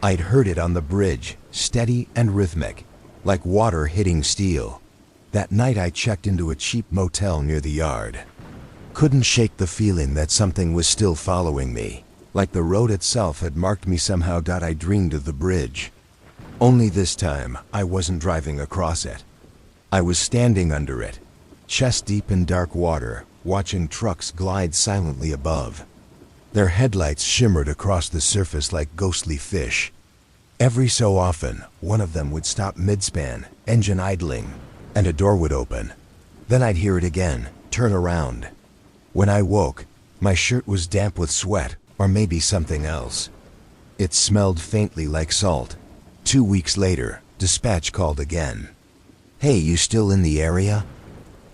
I'd heard it on the bridge, steady and rhythmic, like water hitting steel. That night I checked into a cheap motel near the yard. Couldn't shake the feeling that something was still following me, like the road itself had marked me somehow. I dreamed of the bridge. Only this time, I wasn't driving across it. I was standing under it, chest deep in dark water, watching trucks glide silently above. Their headlights shimmered across the surface like ghostly fish. Every so often, one of them would stop mid-span, engine idling, and a door would open. Then I'd hear it again, turn around. When I woke, my shirt was damp with sweat, or maybe something else. It smelled faintly like salt. 2 weeks later, dispatch called again. Hey, you still in the area?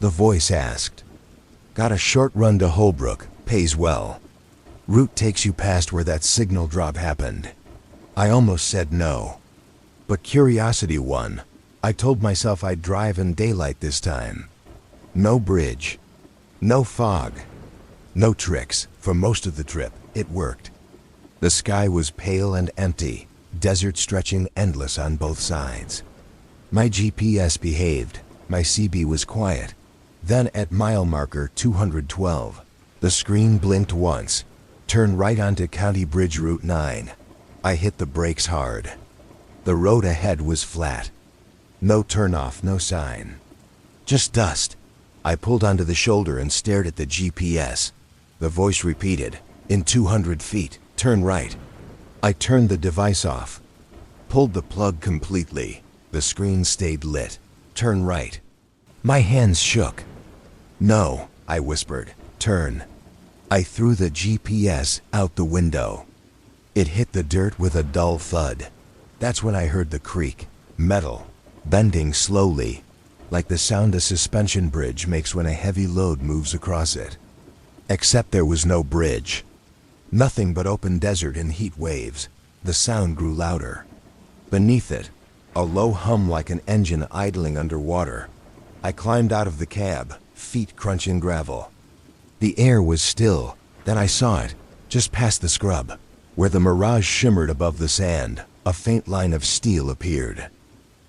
The voice asked. Got a short run to Holbrook, pays well. Route takes you past where that signal drop happened. I almost said no. But curiosity won. I told myself I'd drive in daylight this time. No bridge. No fog. No tricks. For most of the trip, it worked. The sky was pale and empty, desert stretching endless on both sides. My GPS behaved. My CB was quiet. Then at mile marker 212, the screen blinked once. Turn right onto County Bridge Route 9. I hit the brakes hard. The road ahead was flat. No turnoff, no sign. Just dust. I pulled onto the shoulder and stared at the GPS. The voice repeated, in 200 feet, turn right. I turned the device off. Pulled the plug completely. The screen stayed lit. Turn right. My hands shook. No, I whispered, turn. I threw the GPS out the window. It hit the dirt with a dull thud. That's when I heard the creak, metal, bending slowly, like the sound a suspension bridge makes when a heavy load moves across it. Except there was no bridge. Nothing but open desert and heat waves. The sound grew louder. Beneath it, a low hum like an engine idling underwater. I climbed out of the cab, feet crunching gravel. The air was still. Then I saw it, just past the scrub. Where the mirage shimmered above the sand, a faint line of steel appeared.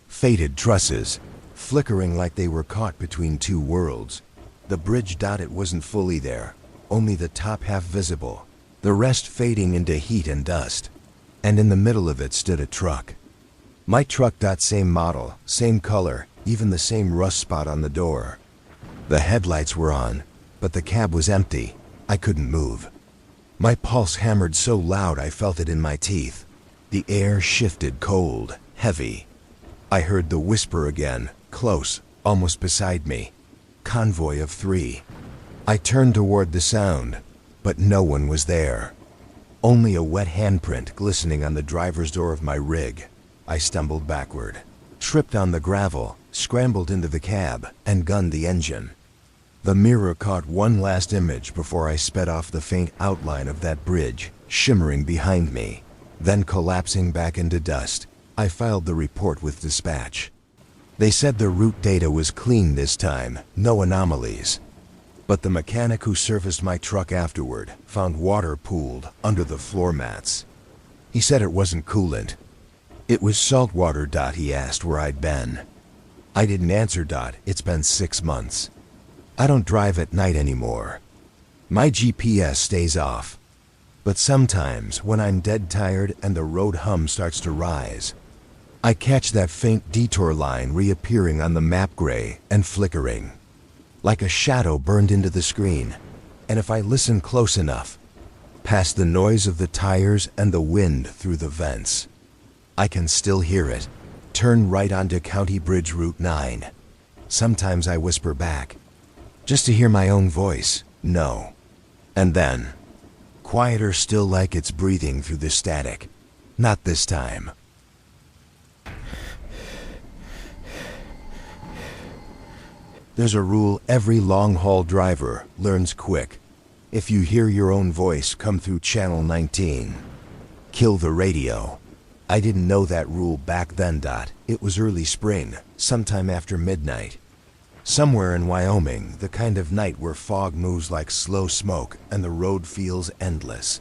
Faded trusses, flickering like they were caught between two worlds. The bridge. It wasn't fully there, only the top half visible, the rest fading into heat and dust. And in the middle of it stood a truck. My truck. Same model, same color, even the same rust spot on the door. The headlights were on, but the cab was empty. I couldn't move. My pulse hammered so loud I felt it in my teeth. The air shifted cold, heavy. I heard the whisper again, close, almost beside me. Convoy of 3. I turned toward the sound, but no one was there. Only a wet handprint glistening on the driver's door of my rig. I stumbled backward, tripped on the gravel, scrambled into the cab, and gunned the engine. The mirror caught one last image before I sped off the faint outline of that bridge, shimmering behind me, then collapsing back into dust. I filed the report with dispatch. They said the route data was clean this time, no anomalies. But the mechanic who serviced my truck afterward found water pooled under the floor mats. He said it wasn't coolant. It was salt water. He asked where I'd been. I didn't answer. It's been 6 months. I don't drive at night anymore. My GPS stays off. But sometimes when I'm dead tired and the road hum starts to rise, I catch that faint detour line reappearing on the map, gray and flickering, like a shadow burned into the screen. And if I listen close enough, past the noise of the tires and the wind through the vents, I can still hear it. Turn right onto County Bridge Route 9. Sometimes I whisper back, just to hear my own voice, no. And then, quieter still, like it's breathing through the static. Not this time. There's a rule every long-haul driver learns quick. If you hear your own voice come through channel 19, kill the radio. I didn't know that rule back then. It was early spring, sometime after midnight. Somewhere in Wyoming, the kind of night where fog moves like slow smoke and the road feels endless.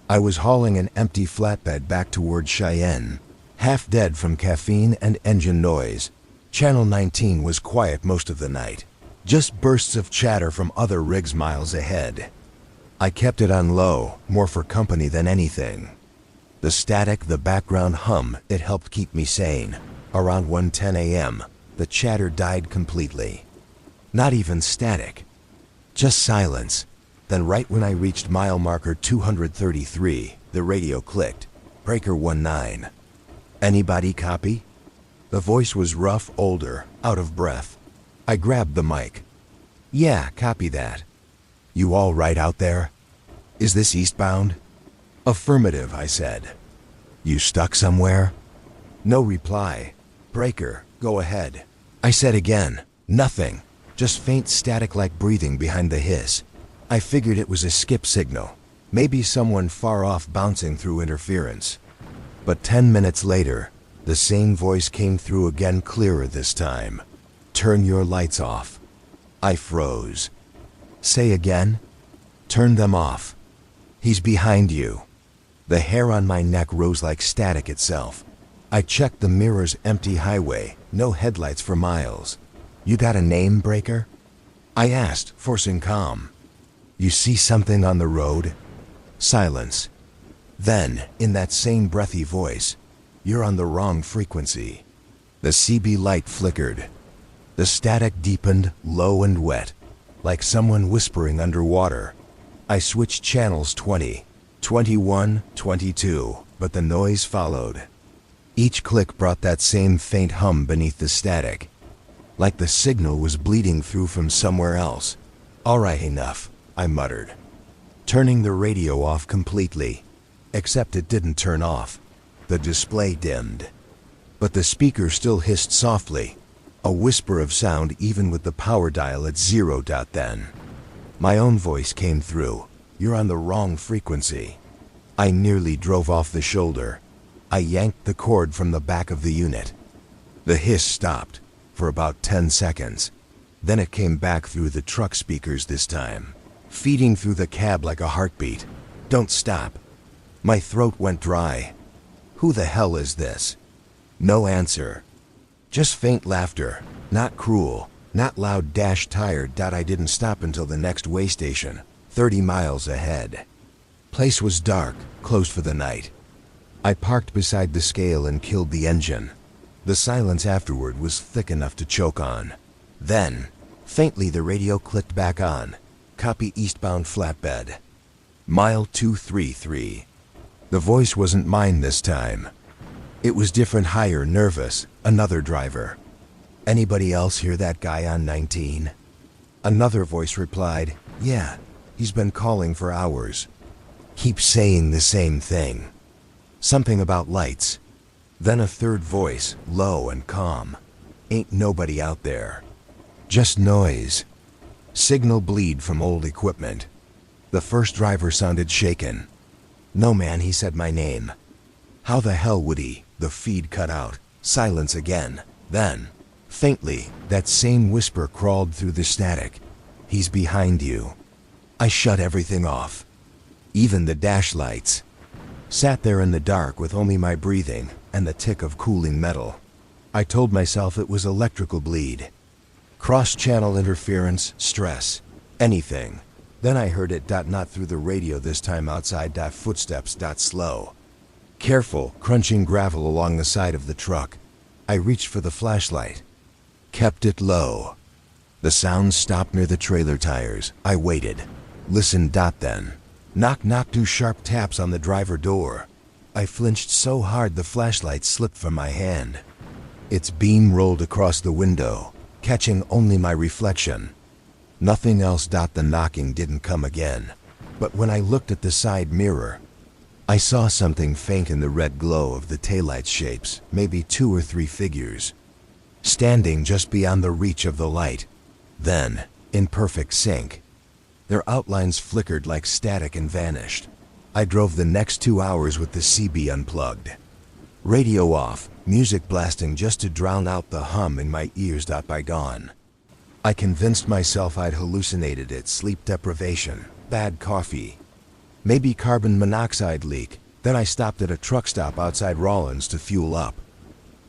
I was hauling an empty flatbed back toward Cheyenne, half dead from caffeine and engine noise. Channel 19 was quiet most of the night, just bursts of chatter from other rigs miles ahead. I kept it on low, more for company than anything. The static, the background hum, it helped keep me sane. Around 1:10 a.m., the chatter died completely. Not even static, just silence. Then right when I reached mile marker 233, the radio clicked. Breaker 19. Anybody copy? The voice was rough, older, out of breath. I grabbed the mic. Yeah, copy that. You all right out there? Is this eastbound? Affirmative, I said. You stuck somewhere? No reply. Breaker, go ahead. I said again. Nothing. Just faint static like breathing behind the hiss. I figured it was a skip signal. Maybe someone far off bouncing through interference. But 10 minutes later, the same voice came through again, clearer this time. Turn your lights off. I froze. Say again? Turn them off. He's behind you. The hair on my neck rose like static itself. I checked the mirror's empty highway, no headlights for miles. You got a name, Breaker? I asked, forcing calm. You see something on the road? Silence. Then, in that same breathy voice, you're on the wrong frequency. The CB light flickered. The static deepened, low and wet, like someone whispering underwater. I switched channels 20, 21, 22, but the noise followed. Each click brought that same faint hum beneath the static, like the signal was bleeding through from somewhere else. All right, enough, I muttered, turning the radio off completely. Except it didn't turn off. The display dimmed. But the speaker still hissed softly, a whisper of sound even with the power dial at 0. Then my own voice came through. You're on the wrong frequency. I nearly drove off the shoulder. I yanked the cord from the back of the unit. The hiss stopped for about 10 seconds. Then it came back through the truck speakers this time, feeding through the cab like a heartbeat. Don't stop. My throat went dry. Who the hell is this? No answer. Just faint laughter, not cruel, not loud. Tired. I didn't stop until the next way station, 30 miles ahead. Place was dark, closed for the night. I parked beside the scale and killed the engine. The silence afterward was thick enough to choke on. Then, faintly, the radio clicked back on. Copy eastbound flatbed. Mile 233. The voice wasn't mine this time. It was different, higher, nervous, another driver. Anybody else hear that guy on 19? Another voice replied, yeah, he's been calling for hours. Keeps saying the same thing. Something about lights. Then a third voice, low and calm. Ain't nobody out there. Just noise. Signal bleed from old equipment. The first driver sounded shaken. "No, man," he said my name. How the hell would he? The feed cut out. Silence again. Then, faintly, that same whisper crawled through the static. "He's behind you." I shut everything off. Even the dash lights. Sat there in the dark with only my breathing and the tick of cooling metal. I told myself it was electrical bleed. Cross-channel interference, stress, anything. Then I heard it. Not through the radio this time, outside. Footsteps. Slow. Careful, crunching gravel along the side of the truck. I reached for the flashlight. Kept it low. The sound stopped near the trailer tires. I waited. Listened. Then. Knock, knock. 2 sharp taps on the driver door. I flinched so hard the flashlight slipped from my hand. Its beam rolled across the window, catching only my reflection. Nothing else. The knocking didn't come again. But when I looked at the side mirror, I saw something faint in the red glow of the taillight shapes, maybe 2 or 3 figures, standing just beyond the reach of the light. Then, in perfect sync, their outlines flickered like static and vanished. I drove the next 2 hours with the CB unplugged. Radio off, music blasting just to drown out the hum in my ears. By dawn, I convinced myself I'd hallucinated it. Sleep deprivation, bad coffee, maybe carbon monoxide leak. Then I stopped at a truck stop outside Rollins to fuel up.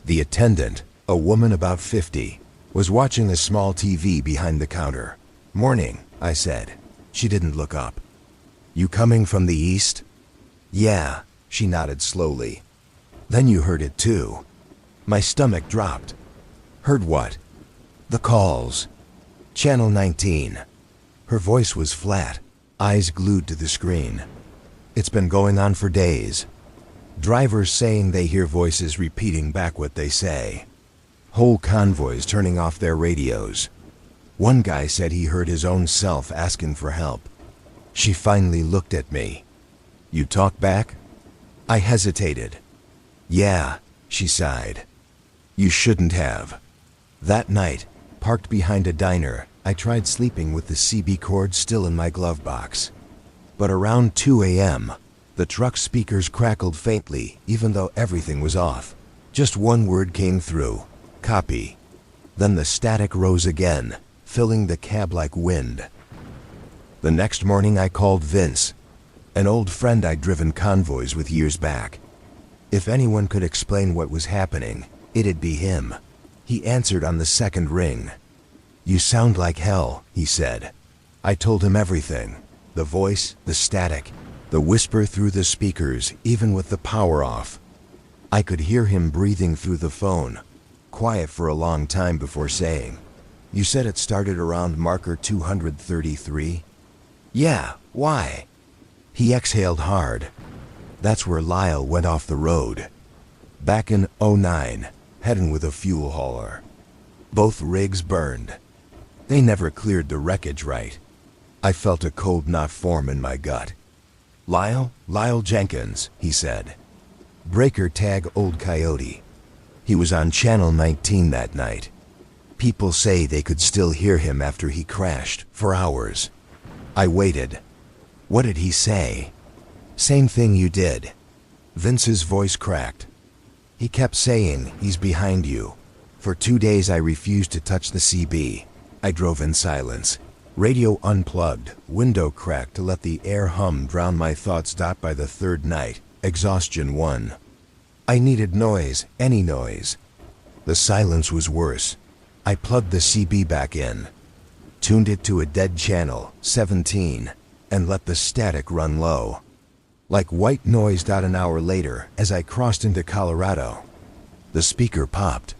The attendant, a woman about 50, was watching a small TV behind the counter. "Morning," I said. She didn't look up. "You coming from the east?" "Yeah," she nodded slowly. "Then you heard it too." My stomach dropped. "Heard what?" "The calls. Channel 19. Her voice was flat, eyes glued to the screen. "It's been going on for days. Drivers saying they hear voices repeating back what they say. Whole convoys turning off their radios. One guy said he heard his own self asking for help." She finally looked at me. "You talk back?" I hesitated. "Yeah," she sighed. "You shouldn't have." That night, parked behind a diner, I tried sleeping with the CB cord still in my glove box. But around 2 a.m., the truck speakers crackled faintly, even though everything was off. Just one word came through: "Copy." Then the static rose again, filling the cab like wind. The next morning I called Vince, an old friend I'd driven convoys with years back. If anyone could explain what was happening, it'd be him. He answered on the second ring. "You sound like hell," he said. I told him everything. The voice, the static, the whisper through the speakers, even with the power off. I could hear him breathing through the phone, quiet for a long time before saying, "You said it started around marker 233? "Yeah, why?" He exhaled hard. "That's where Lyle went off the road. Back in '09, heading with a fuel hauler. Both rigs burned. They never cleared the wreckage right." I felt a cold knot form in my gut. Lyle Jenkins," he said. "Breaker tag Old Coyote. He was on Channel 19 that night. People say they could still hear him after he crashed, for hours." I waited. "What did he say?" "Same thing you did." Vince's voice cracked. "He kept saying, 'He's behind you.' For 2 days I refused to touch the CB. I drove in silence. Radio unplugged, window cracked to let the air hum drown my thoughts. By the third night, exhaustion won. I needed noise, any noise. The silence was worse. I plugged the CB back in, tuned it to a dead channel, 17, and let the static run low. Like white noise. An hour later, as I crossed into Colorado, the speaker popped.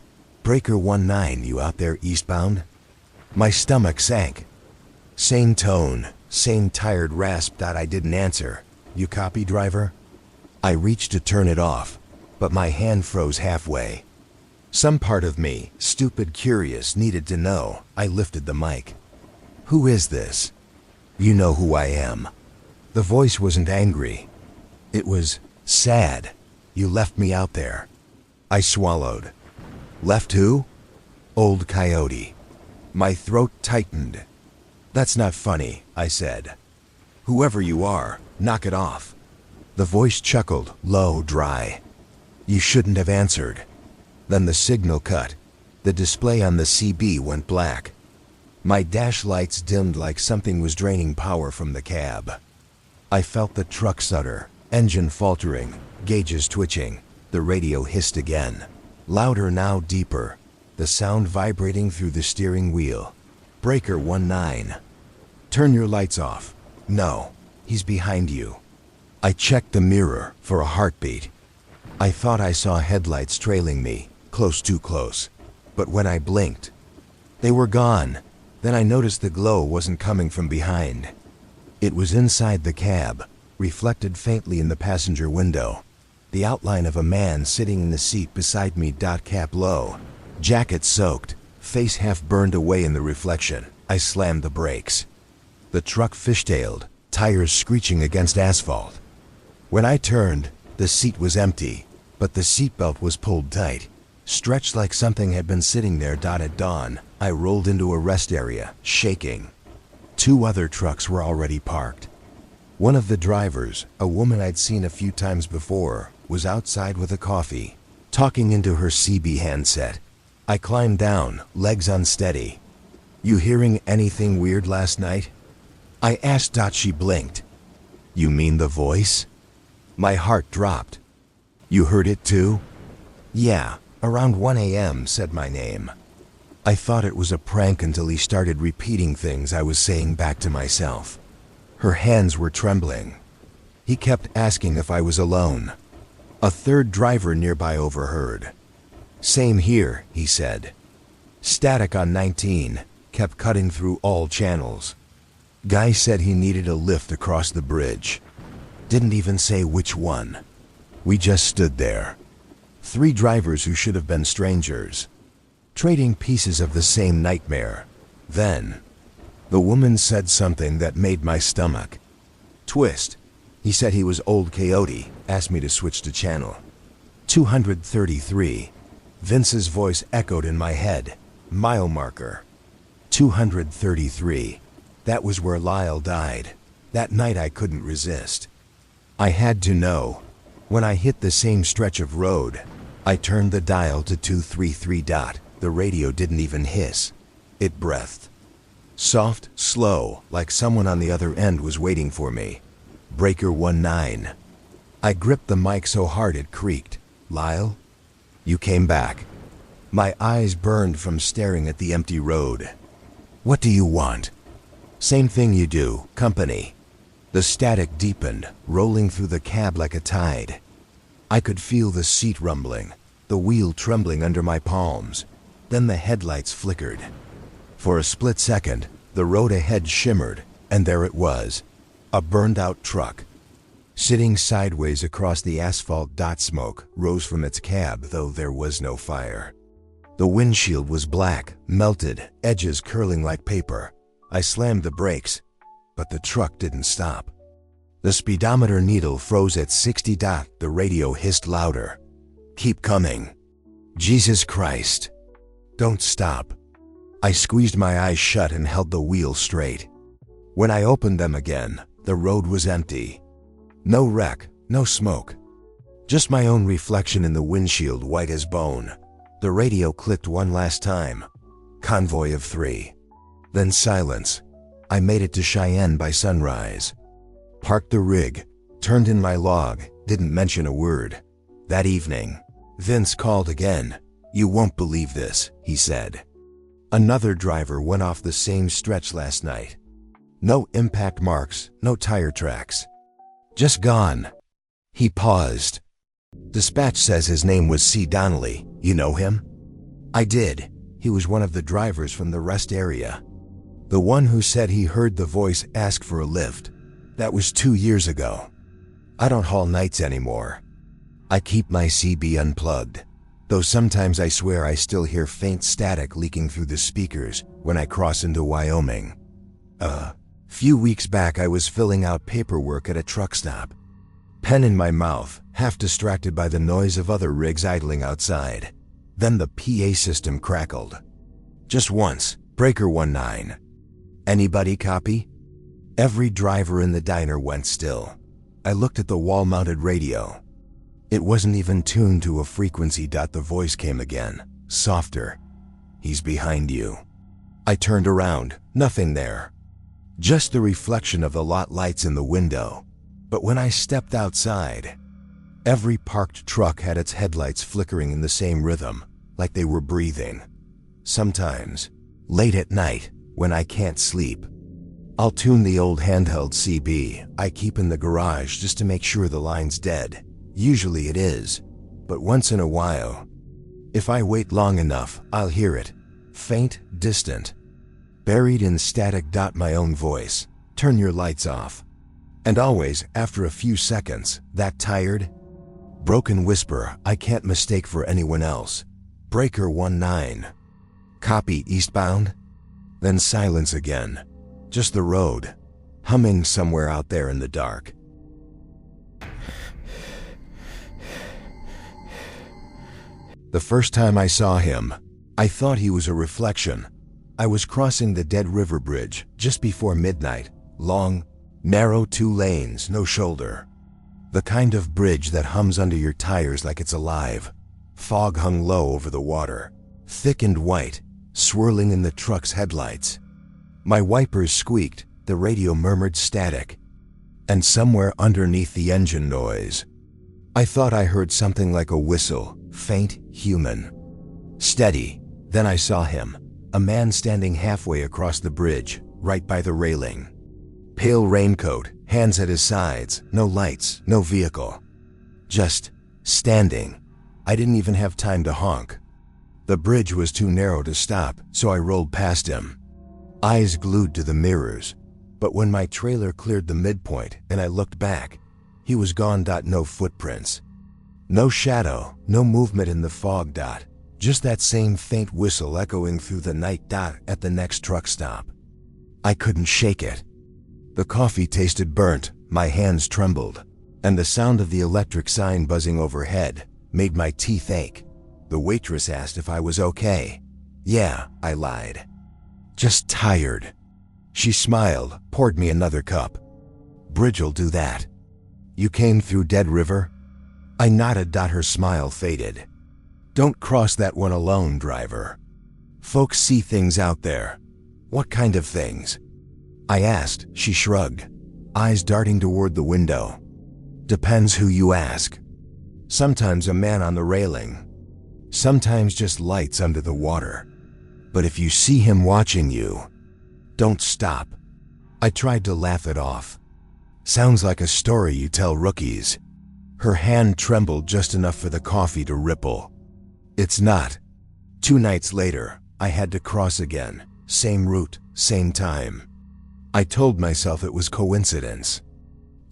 "Breaker 19, you out there eastbound?" My stomach sank. Same tone, same tired rasp. I didn't answer. "You copy, driver?" I reached to turn it off, but my hand froze halfway. Some part of me, stupid curious, needed to know. I lifted the mic. "Who is this?" "You know who I am." The voice wasn't angry. It was sad. "You left me out there." I swallowed. "Left who?" "Old Coyote." My throat tightened. "That's not funny," I said. "Whoever you are, knock it off." The voice chuckled, low, dry. "You shouldn't have answered." Then the signal cut. The display on the CB went black. My dash lights dimmed like something was draining power from the cab. I felt the truck stutter, engine faltering, gauges twitching. The radio hissed again. Louder now, deeper. The sound vibrating through the steering wheel. "Breaker 19. Turn your lights off." "No, he's behind you." I checked the mirror for a heartbeat. I thought I saw headlights trailing me, close, too close. But when I blinked, they were gone. Then I noticed the glow wasn't coming from behind. It was inside the cab, reflected faintly in the passenger window. The outline of a man sitting in the seat beside me, cap low, jacket soaked, face half burned away in the reflection. I slammed the brakes. The truck fishtailed, tires screeching against asphalt. When I turned, the seat was empty, but the seatbelt was pulled tight, stretched like something had been sitting there. At dawn, I rolled into a rest area, shaking. 2 other trucks were already parked. One of the drivers, a woman I'd seen a few times before, was outside with a coffee, talking into her CB handset. I climbed down, legs unsteady. "You hearing anything weird last night?" I asked. She blinked. "You mean the voice?" My heart dropped. "You heard it too?" "Yeah, around 1 a.m. said my name." I thought it was a prank until he started repeating things I was saying back to myself. Her hands were trembling. He kept asking if I was alone. A third driver nearby overheard. "Same here," he said. Static on 19, kept cutting through all channels. Guy said he needed a lift across the bridge. Didn't even say which one. We just stood there. 3 drivers who should have been strangers, trading pieces of the same nightmare. Then, the woman said something that made my stomach twist. He said he was old Coyote, asked me to switch to channel 233. Vince's voice echoed in my head. Mile marker. 233. That was where Lyle died. That night I couldn't resist. I had to know. When I hit the same stretch of road, I turned the dial to 233. The radio didn't even hiss. It breathed. Soft, slow, like someone on the other end was waiting for me. Breaker 19. I gripped the mic so hard it creaked. "Lyle? You came back." My eyes burned from staring at the empty road. "What do you want?" "Same thing you do, company." The static deepened, rolling through the cab like a tide. I could feel the seat rumbling, the wheel trembling under my palms. Then the headlights flickered. For a split second, the road ahead shimmered, and there it was, a burned-out truck. Sitting sideways across the asphalt. Smoke rose from its cab, though there was no fire. The windshield was black, melted, edges curling like paper. I slammed the brakes, but the truck didn't stop. The speedometer needle froze at 60. The radio hissed louder. "Keep coming." Jesus Christ. Don't stop. I squeezed my eyes shut and held the wheel straight. When I opened them again, the road was empty. No wreck, no smoke. Just my own reflection in the windshield, white as bone. The radio clicked one last time. Convoy of 3. Then silence. I made it to Cheyenne by sunrise. Parked the rig, turned in my log, didn't mention a word. That evening, Vince called again. "You won't believe this," he said. "Another driver went off the same stretch last night. No impact marks, no tire tracks. Just gone." He paused. "Dispatch says his name was C. Donnelly. You know him?" I did. He was one of the drivers from the rest area. The one who said he heard the voice ask for a lift. That was 2 years ago. I don't haul nights anymore. I keep my CB unplugged, though sometimes I swear I still hear faint static leaking through the speakers when I cross into Wyoming. Few weeks back I was filling out paperwork at a truck stop. Pen in my mouth, half distracted by the noise of other rigs idling outside. Then the PA system crackled. Just once, breaker 19. Anybody copy? Every driver in the diner went still. I looked at the wall-mounted radio. It wasn't even tuned to a frequency. The voice came again, softer. He's behind you. I turned around, nothing there. Just the reflection of the lot lights in the window. But when I stepped outside, every parked truck had its headlights flickering in the same rhythm, like they were breathing. Sometimes, late at night, when I can't sleep, I'll tune the old handheld CB I keep in the garage just to make sure the line's dead. Usually it is, but once in a while, if I wait long enough, I'll hear it. Faint, distant, buried in static. My own voice. Turn your lights off. And always, after a few seconds, that tired, broken whisper I can't mistake for anyone else. Breaker 19. Copy eastbound? Then silence again. Just the road, humming somewhere out there in the dark. The first time I saw him, I thought he was a reflection. I was crossing the Dead River Bridge just before midnight. Long, narrow 2 lanes, no shoulder. The kind of bridge that hums under your tires like it's alive. Fog hung low over the water, thick and white, swirling in the truck's headlights. My wipers squeaked, the radio murmured static, and somewhere underneath the engine noise, I thought I heard something like a whistle, faint, human. Steady. Then I saw him, a man standing halfway across the bridge, right by the railing. Pale raincoat, hands at his sides, no lights, no vehicle. Just standing. I didn't even have time to honk. The bridge was too narrow to stop, so I rolled past him, eyes glued to the mirrors. But when my trailer cleared the midpoint and I looked back, he was gone. No footprints. No shadow, no movement in the fog. Just that same faint whistle echoing through the night. At the next truck stop, I couldn't shake it. The coffee tasted burnt, my hands trembled, and the sound of the electric sign buzzing overhead made my teeth ache. The waitress asked if I was okay. Yeah, I lied. Just tired. She smiled, poured me another cup. Bridge'll do that. You came through Dead River? I nodded. Her smile faded. Don't cross that one alone, driver. Folks see things out there. What kind of things? I asked. She shrugged, eyes darting toward the window. Depends who you ask. Sometimes a man on the railing. Sometimes just lights under the water. But if you see him watching you, don't stop. I tried to laugh it off. Sounds like a story you tell rookies. Her hand trembled just enough for the coffee to ripple. It's not. 2 nights later, I had to cross again. Same route, same time. I told myself it was coincidence.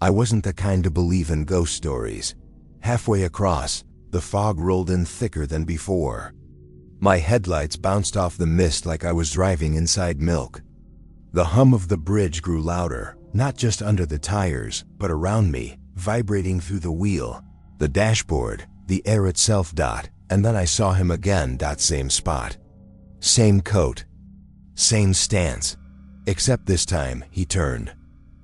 I wasn't the kind to believe in ghost stories. Halfway across, the fog rolled in thicker than before. My headlights bounced off the mist like I was driving inside milk. The hum of the bridge grew louder, not just under the tires, but around me, vibrating through the wheel, the dashboard, the air itself. And then I saw him again. Same spot. Same coat. Same stance. Except this time, he turned.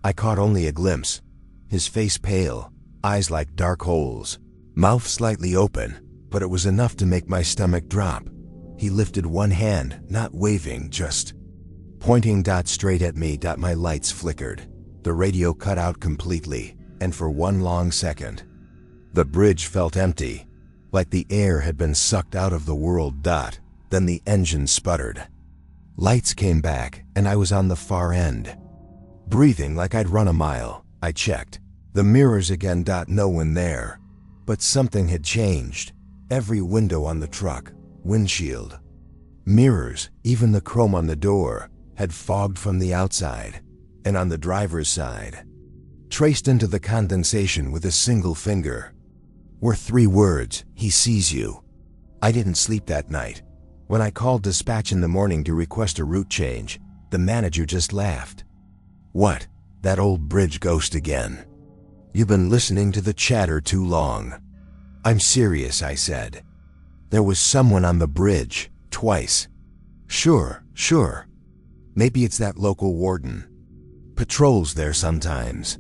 I caught only a glimpse. His face pale, eyes like dark holes, mouth slightly open, but it was enough to make my stomach drop. He lifted one hand, not waving, just pointing. Straight at me. My lights flickered. The radio cut out completely, and for one long second, the bridge felt empty, like the air had been sucked out of the world. Then the engine sputtered. Lights came back, and I was on the far end, breathing like I'd run a mile. I checked the mirrors again. No one there. But something had changed. Every window on the truck, windshield, mirrors, even the chrome on the door, had fogged from the outside, and on the driver's side, traced into the condensation with a single finger, were 3 words: he sees you. I didn't sleep that night. When I called dispatch in the morning to request a route change, the manager just laughed. What? That old bridge ghost again? You've been listening to the chatter too long. I'm serious, I said. There was someone on the bridge, twice. Sure. Maybe it's that local warden. Patrols there sometimes.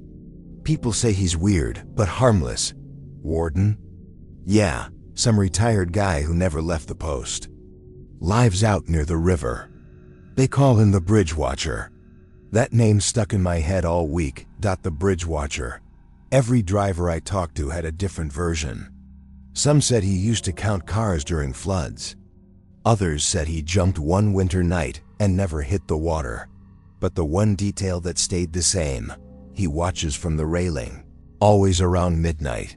People say he's weird, but harmless. Warden? Yeah, some retired guy who never left the post. Lives out near the river. They call him the Bridge Watcher. That name stuck in my head all week. The Bridge Watcher. Every driver I talked to had a different version. Some said he used to count cars during floods. Others said he jumped one winter night and never hit the water. But the one detail that stayed the same, he watches from the railing, always around midnight,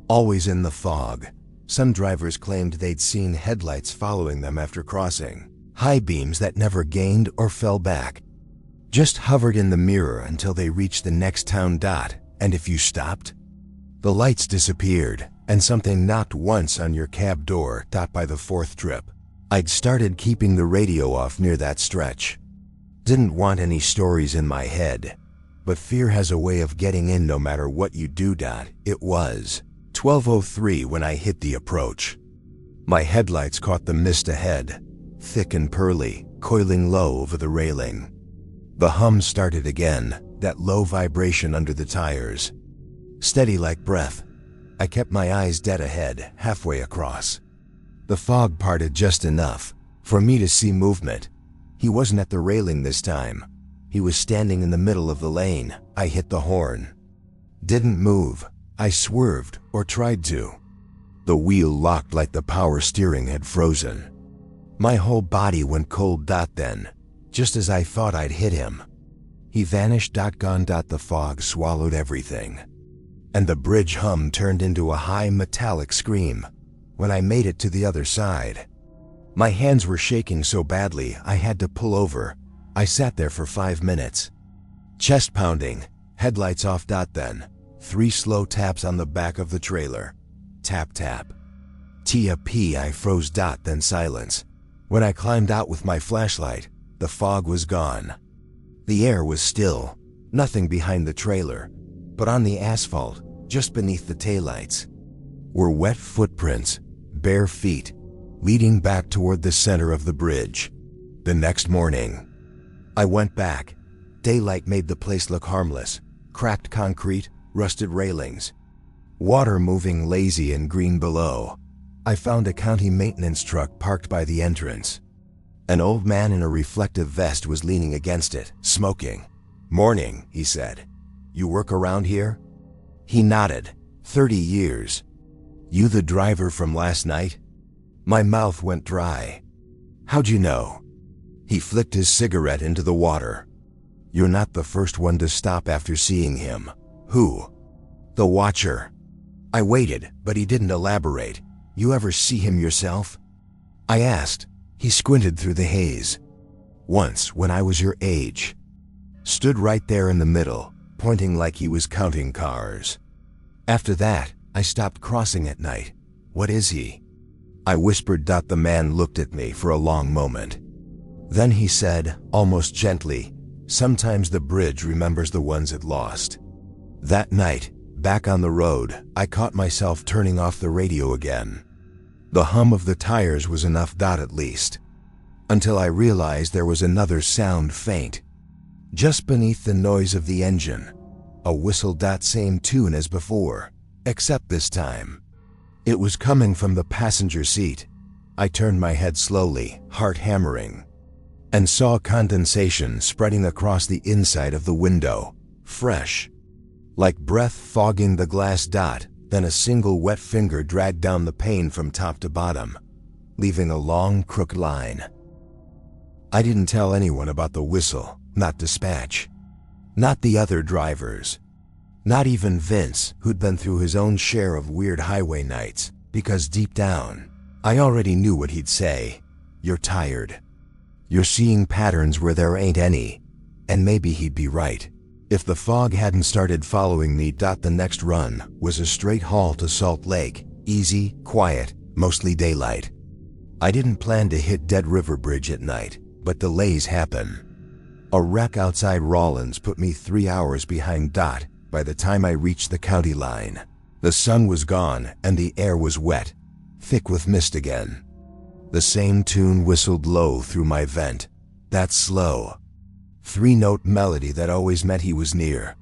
always in the fog. Some drivers claimed they'd seen headlights following them after crossing, high beams that never gained or fell back, just hovered in the mirror until they reached the next town. And if you stopped, the lights disappeared and something knocked once on your cab door. By the fourth trip, I'd started keeping the radio off near that stretch. Didn't want any stories in my head, but fear has a way of getting in no matter what you do. It was 12:03 when I hit the approach. My headlights caught the mist ahead, thick and pearly, coiling low over the railing. The hum started again, that low vibration under the tires. Steady like breath. I kept my eyes dead ahead, halfway across. The fog parted just enough for me to see movement. He wasn't at the railing this time. He was standing in the middle of the lane. I hit the horn. Didn't move. I swerved, or tried to. The wheel locked like the power steering had frozen. My whole body went cold. Then, just as I thought I'd hit him, he vanished. Gone. The fog swallowed everything, and the bridge hum turned into a high metallic scream when I made it to the other side. My hands were shaking so badly I had to pull over. I sat there for 5 minutes, chest pounding, headlights off. Then, 3 slow taps on the back of the trailer. Tap, tap. T-a-p. I froze. Then silence. When I climbed out with my flashlight, the fog was gone. The air was still, nothing behind the trailer, but on the asphalt, just beneath the taillights, were wet footprints, bare feet, leading back toward the center of the bridge. The next morning, I went back. Daylight made the place look harmless. Cracked concrete, rusted railings, water moving lazy and green below. I found a county maintenance truck parked by the entrance. An old man in a reflective vest was leaning against it, smoking. "Morning," he said. "You work around here?" He nodded. 30 years. "You the driver from last night?" My mouth went dry. "How'd you know?" He flicked his cigarette into the water. "You're not the first one to stop after seeing him." "Who?" "The Watcher." I waited, but he didn't elaborate. "You ever see him yourself?" I asked. He squinted through the haze. "Once, when I was your age." Stood right there in the middle, pointing like he was counting cars. "After that, I stopped crossing at night." "What is he?" I whispered. The man looked at me for a long moment. Then he said, almost gently, "Sometimes the bridge remembers the ones it lost." That night, back on the road, I caught myself turning off the radio again. The hum of the tires was enough. At least. Until I realized there was another sound faint, just beneath the noise of the engine. A whistle. Same tune as before, except this time it was coming from the passenger seat. I turned my head slowly, heart hammering, and saw condensation spreading across the inside of the window, fresh, like breath fogging the glass. Then a single wet finger dragged down the pane from top to bottom, leaving a long, crooked line. I didn't tell anyone about the whistle, not dispatch, not the other drivers, not even Vince, who'd been through his own share of weird highway nights, because deep down, I already knew what he'd say. "You're tired. You're seeing patterns where there ain't any." And maybe he'd be right. If the fog hadn't started following me. The next run was a straight haul to Salt Lake, easy, quiet, mostly daylight. I didn't plan to hit Dead River Bridge at night, but delays happen. A wreck outside Rawlins put me 3 hours behind. By the time I reached the county line, the sun was gone and the air was wet, thick with mist again. The same tune whistled low through my vent, that slow, Three-note melody that always meant he was near.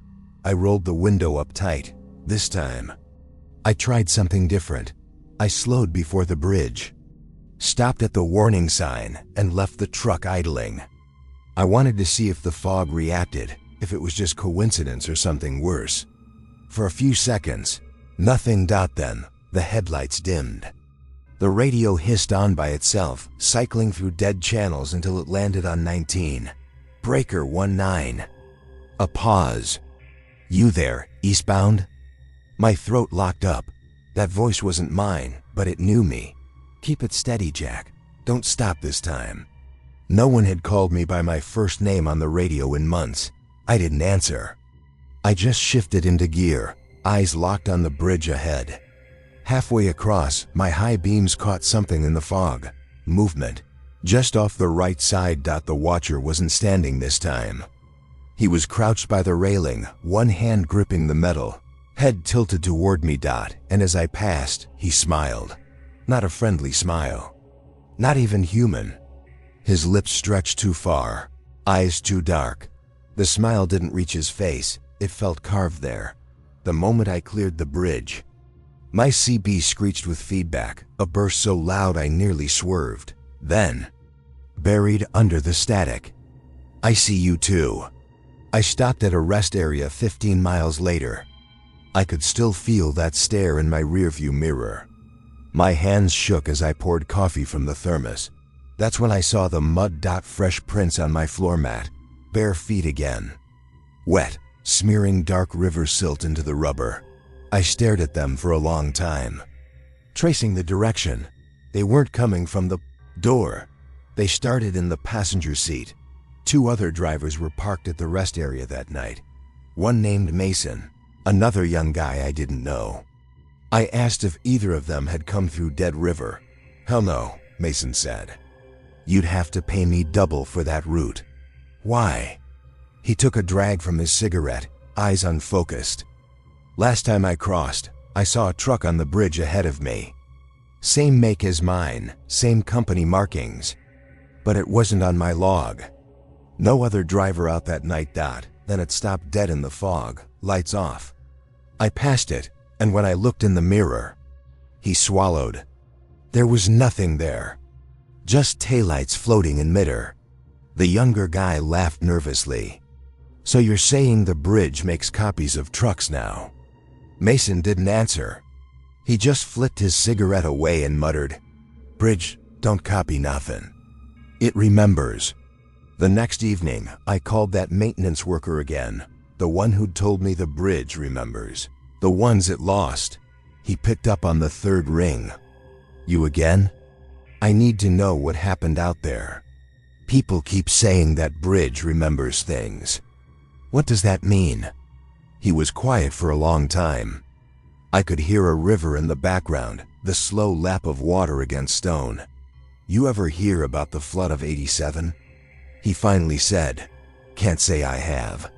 I rolled the window up tight. This time, I tried something different. I slowed before the bridge, stopped at the warning sign, and left the truck idling. I wanted to see if the fog reacted, if it was just coincidence or something worse. For a few seconds, nothing. Then, the headlights dimmed. The radio hissed on by itself, cycling through dead channels until it landed on 19. Breaker 19. A pause. "You there, eastbound?" My throat locked up. That voice wasn't mine, but it knew me. "Keep it steady, Jack. Don't stop this time." No one had called me by my first name on the radio in months. I didn't answer. I just shifted into gear, eyes locked on the bridge ahead. Halfway across, my high beams caught something in the fog. Movement. Just off the right side. The watcher wasn't standing this time. He was crouched by the railing, one hand gripping the metal, head tilted toward me. And as I passed, he smiled. Not a friendly smile. Not even human. His lips stretched too far, eyes too dark. The smile didn't reach his face, it felt carved there. The moment I cleared the bridge, my CB screeched with feedback, a burst so loud I nearly swerved. Then, buried under the static, "I see you too." I stopped at a rest area 15 miles later. I could still feel that stare in my rearview mirror. My hands shook as I poured coffee from the thermos. That's when I saw the mud. Fresh prints on my floor mat, bare feet again. Wet, smearing dark river silt into the rubber. I stared at them for a long time, tracing the direction. They weren't coming from the door. They started in the passenger seat. Two other drivers were parked at the rest area that night. One named Mason, another young guy I didn't know. I asked if either of them had come through Dead River. "Hell no," Mason said. "You'd have to pay me double for that route." "Why?" He took a drag from his cigarette, eyes unfocused. "Last time I crossed, I saw a truck on the bridge ahead of me. Same make as mine, same company markings. But it wasn't on my log. No other driver out that night. Then it stopped dead in the fog, lights off. I passed it, and when I looked in the mirror," he swallowed. "There was nothing there. Just taillights floating in midair." The younger guy laughed nervously. "So you're saying the bridge makes copies of trucks now?" Mason didn't answer. He just flicked his cigarette away and muttered, "Bridge don't copy nothing. It remembers." The next evening, I called that maintenance worker again, the one who'd told me the bridge remembers, the ones it lost. He picked up on the third ring. "You again? I need to know what happened out there. People keep saying that bridge remembers things. What does that mean?" He was quiet for a long time. I could hear a river in the background, the slow lap of water against stone. "You ever hear about the flood of '87? He finally said, "Can't say I have."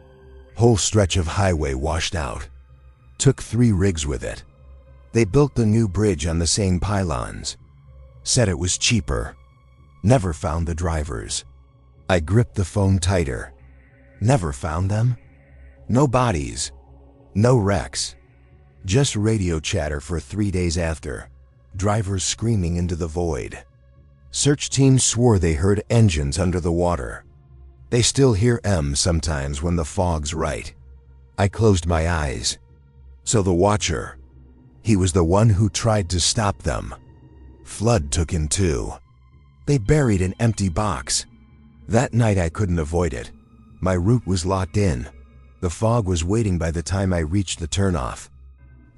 Whole stretch of highway washed out. Took 3 rigs with it. They built the new bridge on the same pylons. Said it was cheaper. Never found the drivers. I gripped the phone tighter. Never found them? No bodies. No wrecks. Just radio chatter for 3 days after. Drivers screaming into the void. Search teams swore they heard engines under the water. They still hear them sometimes when the fog's right. I closed my eyes. So the watcher, he was the one who tried to stop them. Flood took him too. They buried an empty box. That night I couldn't avoid it. My route was locked in. The fog was waiting by the time I reached the turnoff.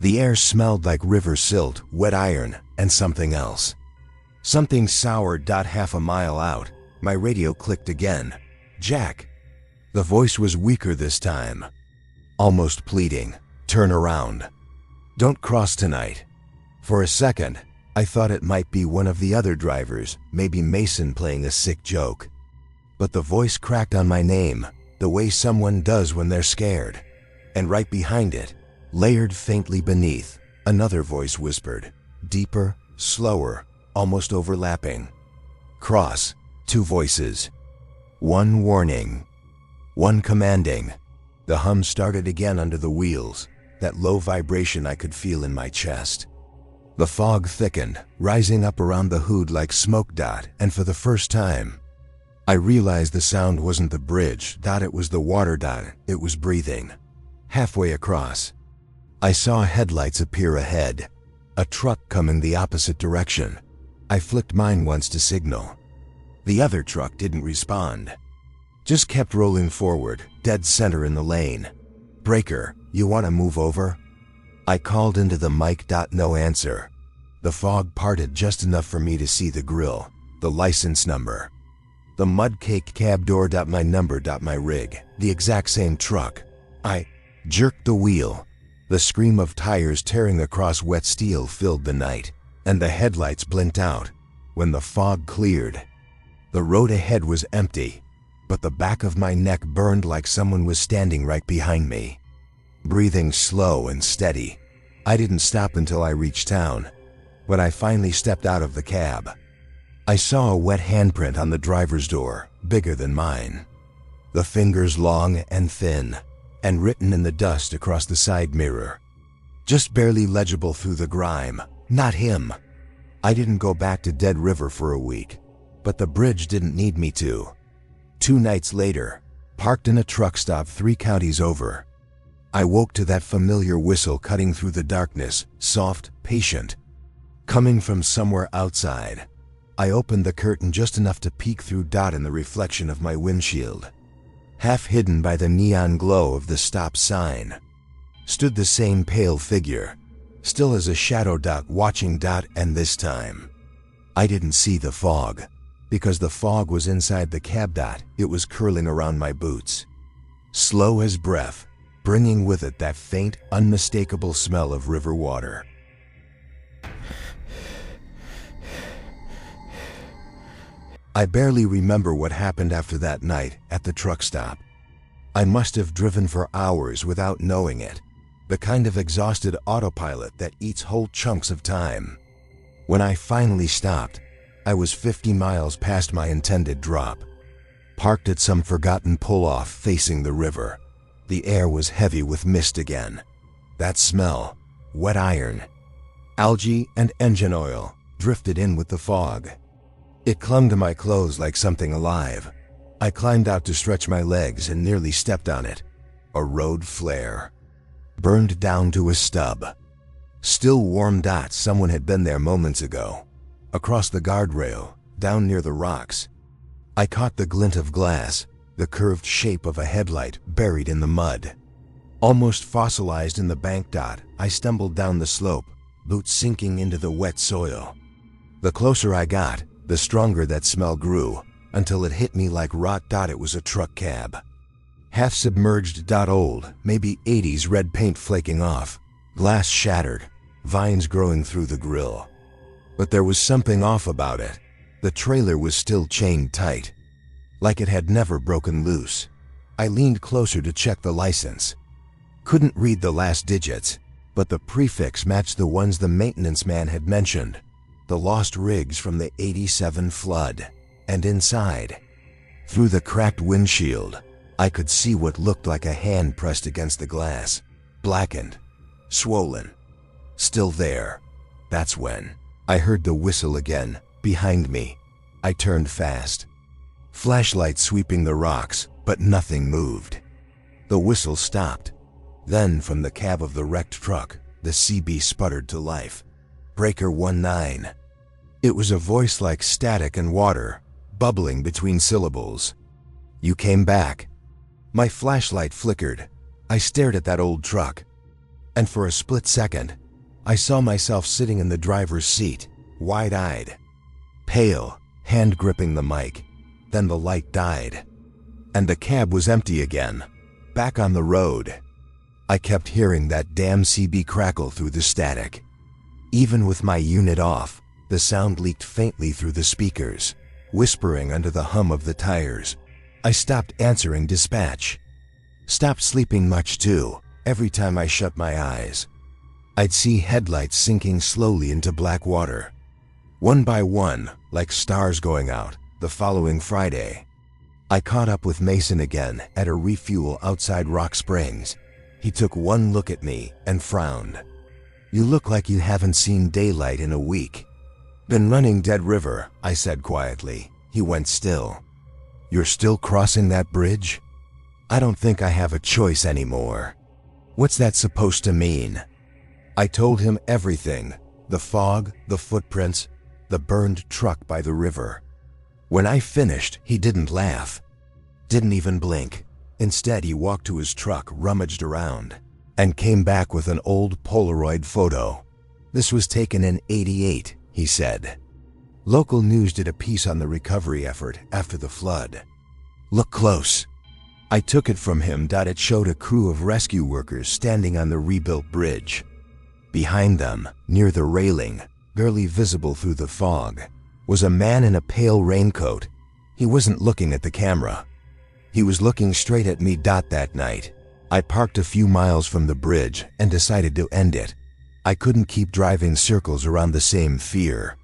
The air smelled like river silt, wet iron, and something else. Something sour. Half a mile out, my radio clicked again. "Jack." The voice was weaker this time. Almost pleading. "Turn around. Don't cross tonight." For a second, I thought it might be one of the other drivers, maybe Mason playing a sick joke. But the voice cracked on my name, the way someone does when they're scared. And right behind it, layered faintly beneath, another voice whispered, deeper, slower, almost overlapping. "Cross." 2 voices. 1 warning. One commanding. The hum started again under the wheels, that low vibration I could feel in my chest. The fog thickened, rising up around the hood like smoke. And for the first time, I realized the sound wasn't the bridge. It was the water. It was breathing. Halfway across, I saw headlights appear ahead, a truck coming the opposite direction. I flicked mine once to signal. The other truck didn't respond, just kept rolling forward, dead center in the lane. "Breaker, you want to move over?" I called into the mic. No answer. The fog parted just enough for me to see the grill, the license number, the mud-caked cab door. My number. My rig, the exact same truck. I jerked the wheel. The scream of tires tearing across wet steel filled the night, and the headlights blinked out. When the fog cleared, the road ahead was empty, but the back of my neck burned like someone was standing right behind me. Breathing slow and steady, I didn't stop until I reached town. When I finally stepped out of the cab, I saw a wet handprint on the driver's door, bigger than mine. The fingers long and thin, and written in the dust across the side mirror. Just barely legible through the grime. Not him. I didn't go back to Dead River for a week, but the bridge didn't need me to. 2 nights later, parked in a truck stop 3 counties over, I woke to that familiar whistle cutting through the darkness, soft, patient, coming from somewhere outside. I opened the curtain just enough to peek through. In the reflection of my windshield, half hidden by the neon glow of the stop sign, stood the same pale figure, still as a shadow. Watching. And this time, I didn't see the fog, because the fog was inside the cab. It was curling around my boots, slow as breath, bringing with it that faint, unmistakable smell of river water. I barely remember what happened after that night at the truck stop. I must have driven for hours without knowing it, the kind of exhausted autopilot that eats whole chunks of time. When I finally stopped, I was 50 miles past my intended drop, parked at some forgotten pull-off facing the river. The air was heavy with mist again. That smell, wet iron, algae, and engine oil, drifted in with the fog. It clung to my clothes like something alive. I climbed out to stretch my legs and nearly stepped on it. A road flare, burned down to a stub. Still warm. Someone had been there moments ago. Across the guardrail, down near the rocks, I caught the glint of glass, the curved shape of a headlight buried in the mud. Almost fossilized in the bank. I stumbled down the slope, boots sinking into the wet soil. The closer I got, the stronger that smell grew, until it hit me like rot. It was a truck cab. Half submerged. Old, maybe 80s red paint flaking off, glass shattered, vines growing through the grill. But there was something off about it. The trailer was still chained tight, like it had never broken loose. I leaned closer to check the license. Couldn't read the last digits, but the prefix matched the ones the maintenance man had mentioned. The lost rigs from the '87 flood. And inside, through the cracked windshield, I could see what looked like a hand pressed against the glass. Blackened, swollen, still there. That's when I heard the whistle again, behind me. I turned fast. Flashlight sweeping the rocks, but nothing moved. The whistle stopped. Then from the cab of the wrecked truck, the CB sputtered to life. "Breaker 19. It was a voice like static and water, bubbling between syllables. "You came back." My flashlight flickered. I stared at that old truck, and for a split second, I saw myself sitting in the driver's seat, wide-eyed, pale, hand gripping the mic. Then the light died, and the cab was empty again, back on the road. I kept hearing that damn CB crackle through the static. Even with my unit off, the sound leaked faintly through the speakers, whispering under the hum of the tires. I stopped answering dispatch. Stopped sleeping much too. Every time I shut my eyes, I'd see headlights sinking slowly into black water. One by one, like stars going out, the following Friday. I caught up with Mason again at a refuel outside Rock Springs. He took one look at me and frowned. "You look like you haven't seen daylight in a week." "Been running Dead River," I said quietly. He went still. "You're still crossing that bridge?" "I don't think I have a choice anymore." "What's that supposed to mean?" I told him everything: the fog, the footprints, the burned truck by the river. When I finished, he didn't laugh, didn't even blink. Instead, he walked to his truck, rummaged around, and came back with an old Polaroid photo. "This was taken in '88, he said. "Local news did a piece on the recovery effort after the flood. Look close." I took it from him. It showed a crew of rescue workers standing on the rebuilt bridge. Behind them, near the railing, barely visible through the fog, was a man in a pale raincoat. He wasn't looking at the camera. He was looking straight at me. That night, I parked a few miles from the bridge and decided to end it. I couldn't keep driving circles around the same fear.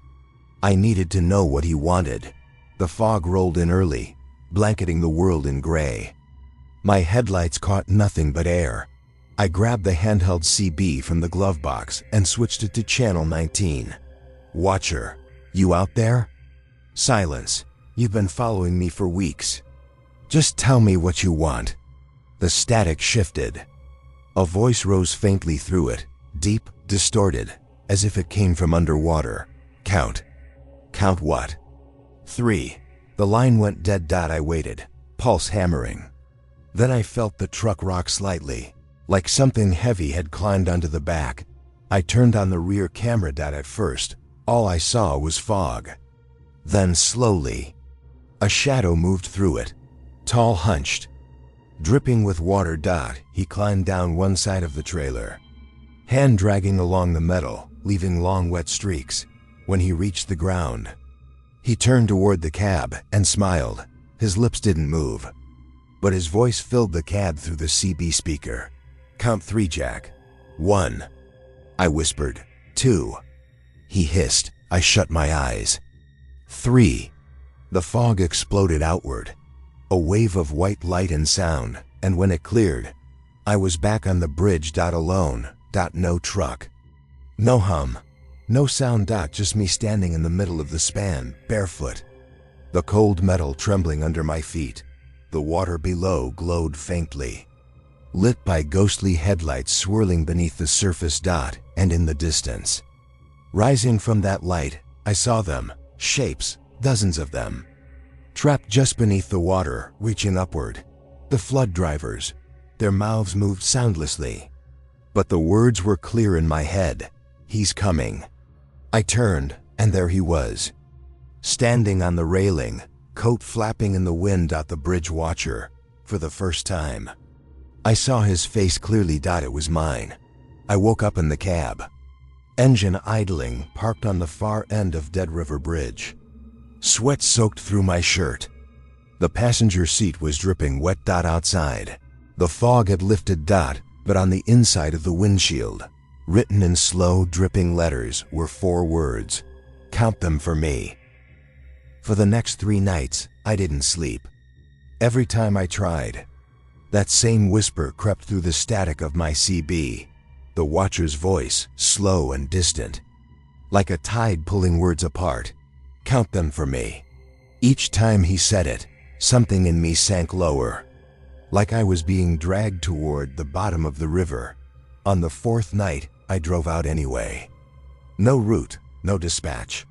I needed to know what he wanted. The fog rolled in early, blanketing the world in gray. My headlights caught nothing but air. I grabbed the handheld CB from the glove box and switched it to channel 19. "Watcher, you out there?" Silence. "You've been following me for weeks. Just tell me what you want." The static shifted. A voice rose faintly through it, deep, distorted, as if it came from underwater. "Count." "Count what?" "3. The line went dead. I waited, pulse hammering. Then I felt the truck rock slightly, like something heavy had climbed onto the back. I turned on the rear camera. At first, all I saw was fog. Then slowly, a shadow moved through it, tall, hunched, dripping with water. He climbed down one side of the trailer, hand dragging along the metal, leaving long wet streaks. When he reached the ground, he turned toward the cab and smiled. His lips didn't move, but his voice filled the cab through the CB speaker. "Count 3, Jack." "1. I whispered. 2. He hissed. I shut my eyes. 3. The fog exploded outward, a wave of white light and sound, and when it cleared, I was back on the bridge. Alone. No truck. No hum. No sound. Just me standing in the middle of the span, barefoot. The cold metal trembling under my feet. The water below glowed faintly, lit by ghostly headlights swirling beneath the surface. And in the distance, rising from that light, I saw them, shapes, dozens of them, trapped just beneath the water, reaching upward. The flood drivers. Their mouths moved soundlessly, but the words were clear in my head. "He's coming." I turned, and there he was, standing on the railing, coat flapping in the wind. The bridge watcher. For the first time, I saw his face clearly. It was mine. I woke up in the cab, engine idling, parked on the far end of Dead River Bridge. Sweat soaked through my shirt. The passenger seat was dripping wet. Outside, the fog had lifted. But on the inside of the windshield, written in slow, dripping letters, were 4 words. "Count them for me." For the next 3 nights, I didn't sleep. Every time I tried, that same whisper crept through the static of my CB. The watcher's voice, slow and distant, like a tide pulling words apart. "Count them for me." Each time he said it, something in me sank lower, like I was being dragged toward the bottom of the river. On the 4th night, I drove out anyway. No route, no dispatch.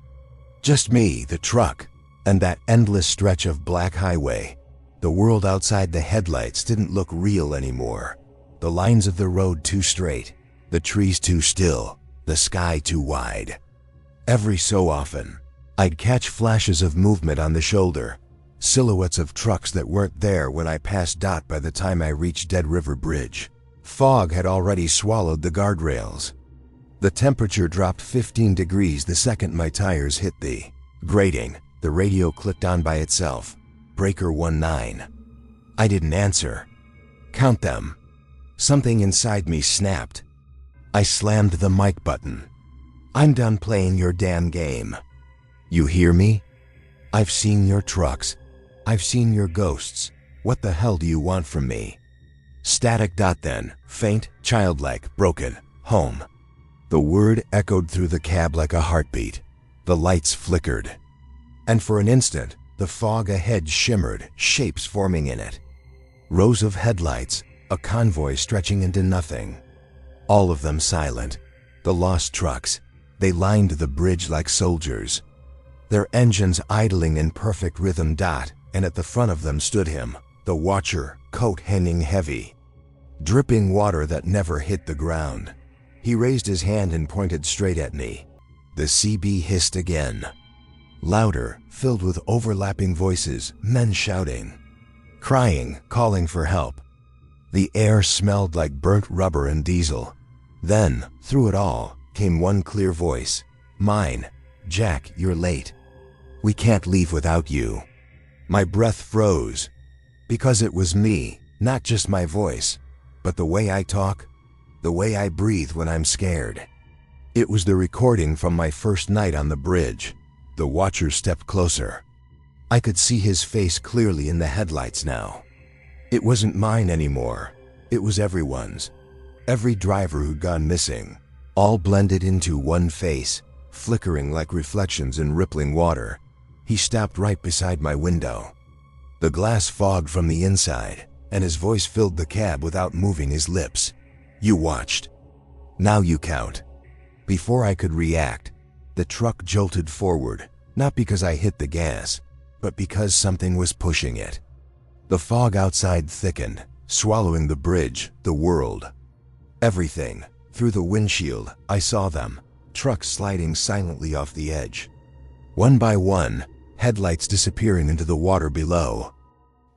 Just me, the truck, and that endless stretch of black highway. The world outside the headlights didn't look real anymore. The lines of the road too straight, the trees too still, the sky too wide. Every so often, I'd catch flashes of movement on the shoulder, silhouettes of trucks that weren't there when I passed. By the time I reached Dead River Bridge, fog had already swallowed the guardrails. The temperature dropped 15 degrees the second my tires hit the grating. The radio clicked on by itself. Breaker 19. I didn't answer. "Count them." Something inside me snapped. I slammed the mic button. "I'm done playing your damn game. You hear me? I've seen your trucks. I've seen your ghosts. What the hell do you want from me? Static. Then, faint, childlike, broken, home. The word echoed through the cab like a heartbeat. The lights flickered. And for an instant, the fog ahead shimmered, shapes forming in it. Rows of headlights, a convoy stretching into nothing. All of them silent. The lost trucks. They lined the bridge like soldiers. Their engines idling in perfect rhythm. And at the front of them stood him, the watcher, coat hanging heavy. Dripping water that never hit the ground. He raised his hand and pointed straight at me. The CB hissed again. Louder, filled with overlapping voices, men shouting. Crying, calling for help. The air smelled like burnt rubber and diesel. Then, through it all, came one clear voice. Mine. Jack, you're late. We can't leave without you. My breath froze. Because it was me, not just my voice, but the way I talk, the way I breathe when I'm scared. It was the recording from my first night on the bridge. The watcher stepped closer. I could see his face clearly in the headlights now. It wasn't mine anymore. It was everyone's. Every driver who'd gone missing, all blended into one face, flickering like reflections in rippling water. He stopped right beside my window. The glass fogged from the inside, and his voice filled the cab without moving his lips. You watched. Now you count. Before I could react, the truck jolted forward, not because I hit the gas, but because something was pushing it. The fog outside thickened, swallowing the bridge, the world. Everything. Through the windshield, I saw them, trucks sliding silently off the edge. One by one, headlights disappearing into the water below.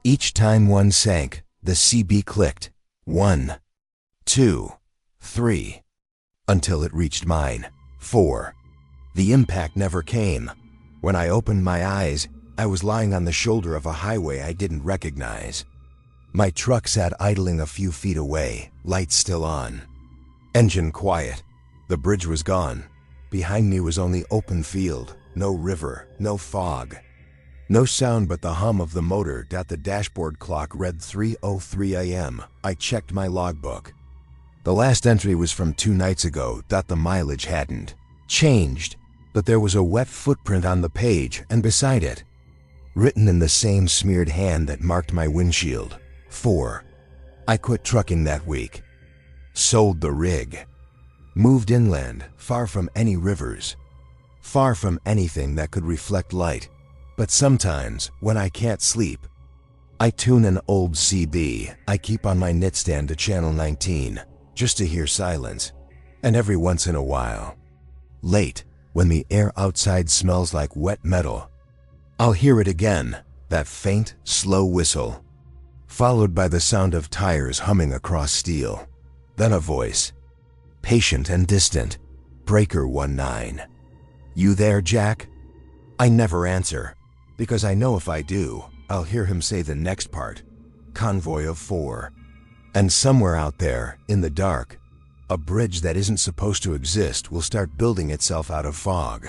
Each time one sank, the CB clicked. 1, 2, 3, until it reached mine. 4. The impact never came. When I opened my eyes, I was lying on the shoulder of a highway I didn't recognize. My truck sat idling a few feet away, lights still on. Engine quiet. The bridge was gone. Behind me was only open field, no river, no fog. No sound but the hum of the motor. The dashboard clock read 3:03 a.m. I checked my logbook. The last entry was from 2 nights ago. The mileage hadn't changed, but there was a wet footprint on the page and beside it, written in the same smeared hand that marked my windshield. 4. I quit trucking that week. Sold the rig. Moved inland, far from any rivers. Far from anything that could reflect light. But sometimes, when I can't sleep, I tune an old CB I keep on my nightstand to channel 19, just to hear silence. And every once in a while, late, when the air outside smells like wet metal, I'll hear it again, that faint, slow whistle, followed by the sound of tires humming across steel. Then a voice, patient and distant, Breaker 19. You there, Jack? I never answer, because I know if I do, I'll hear him say the next part, Convoy of 4. And somewhere out there, in the dark, a bridge that isn't supposed to exist will start building itself out of fog.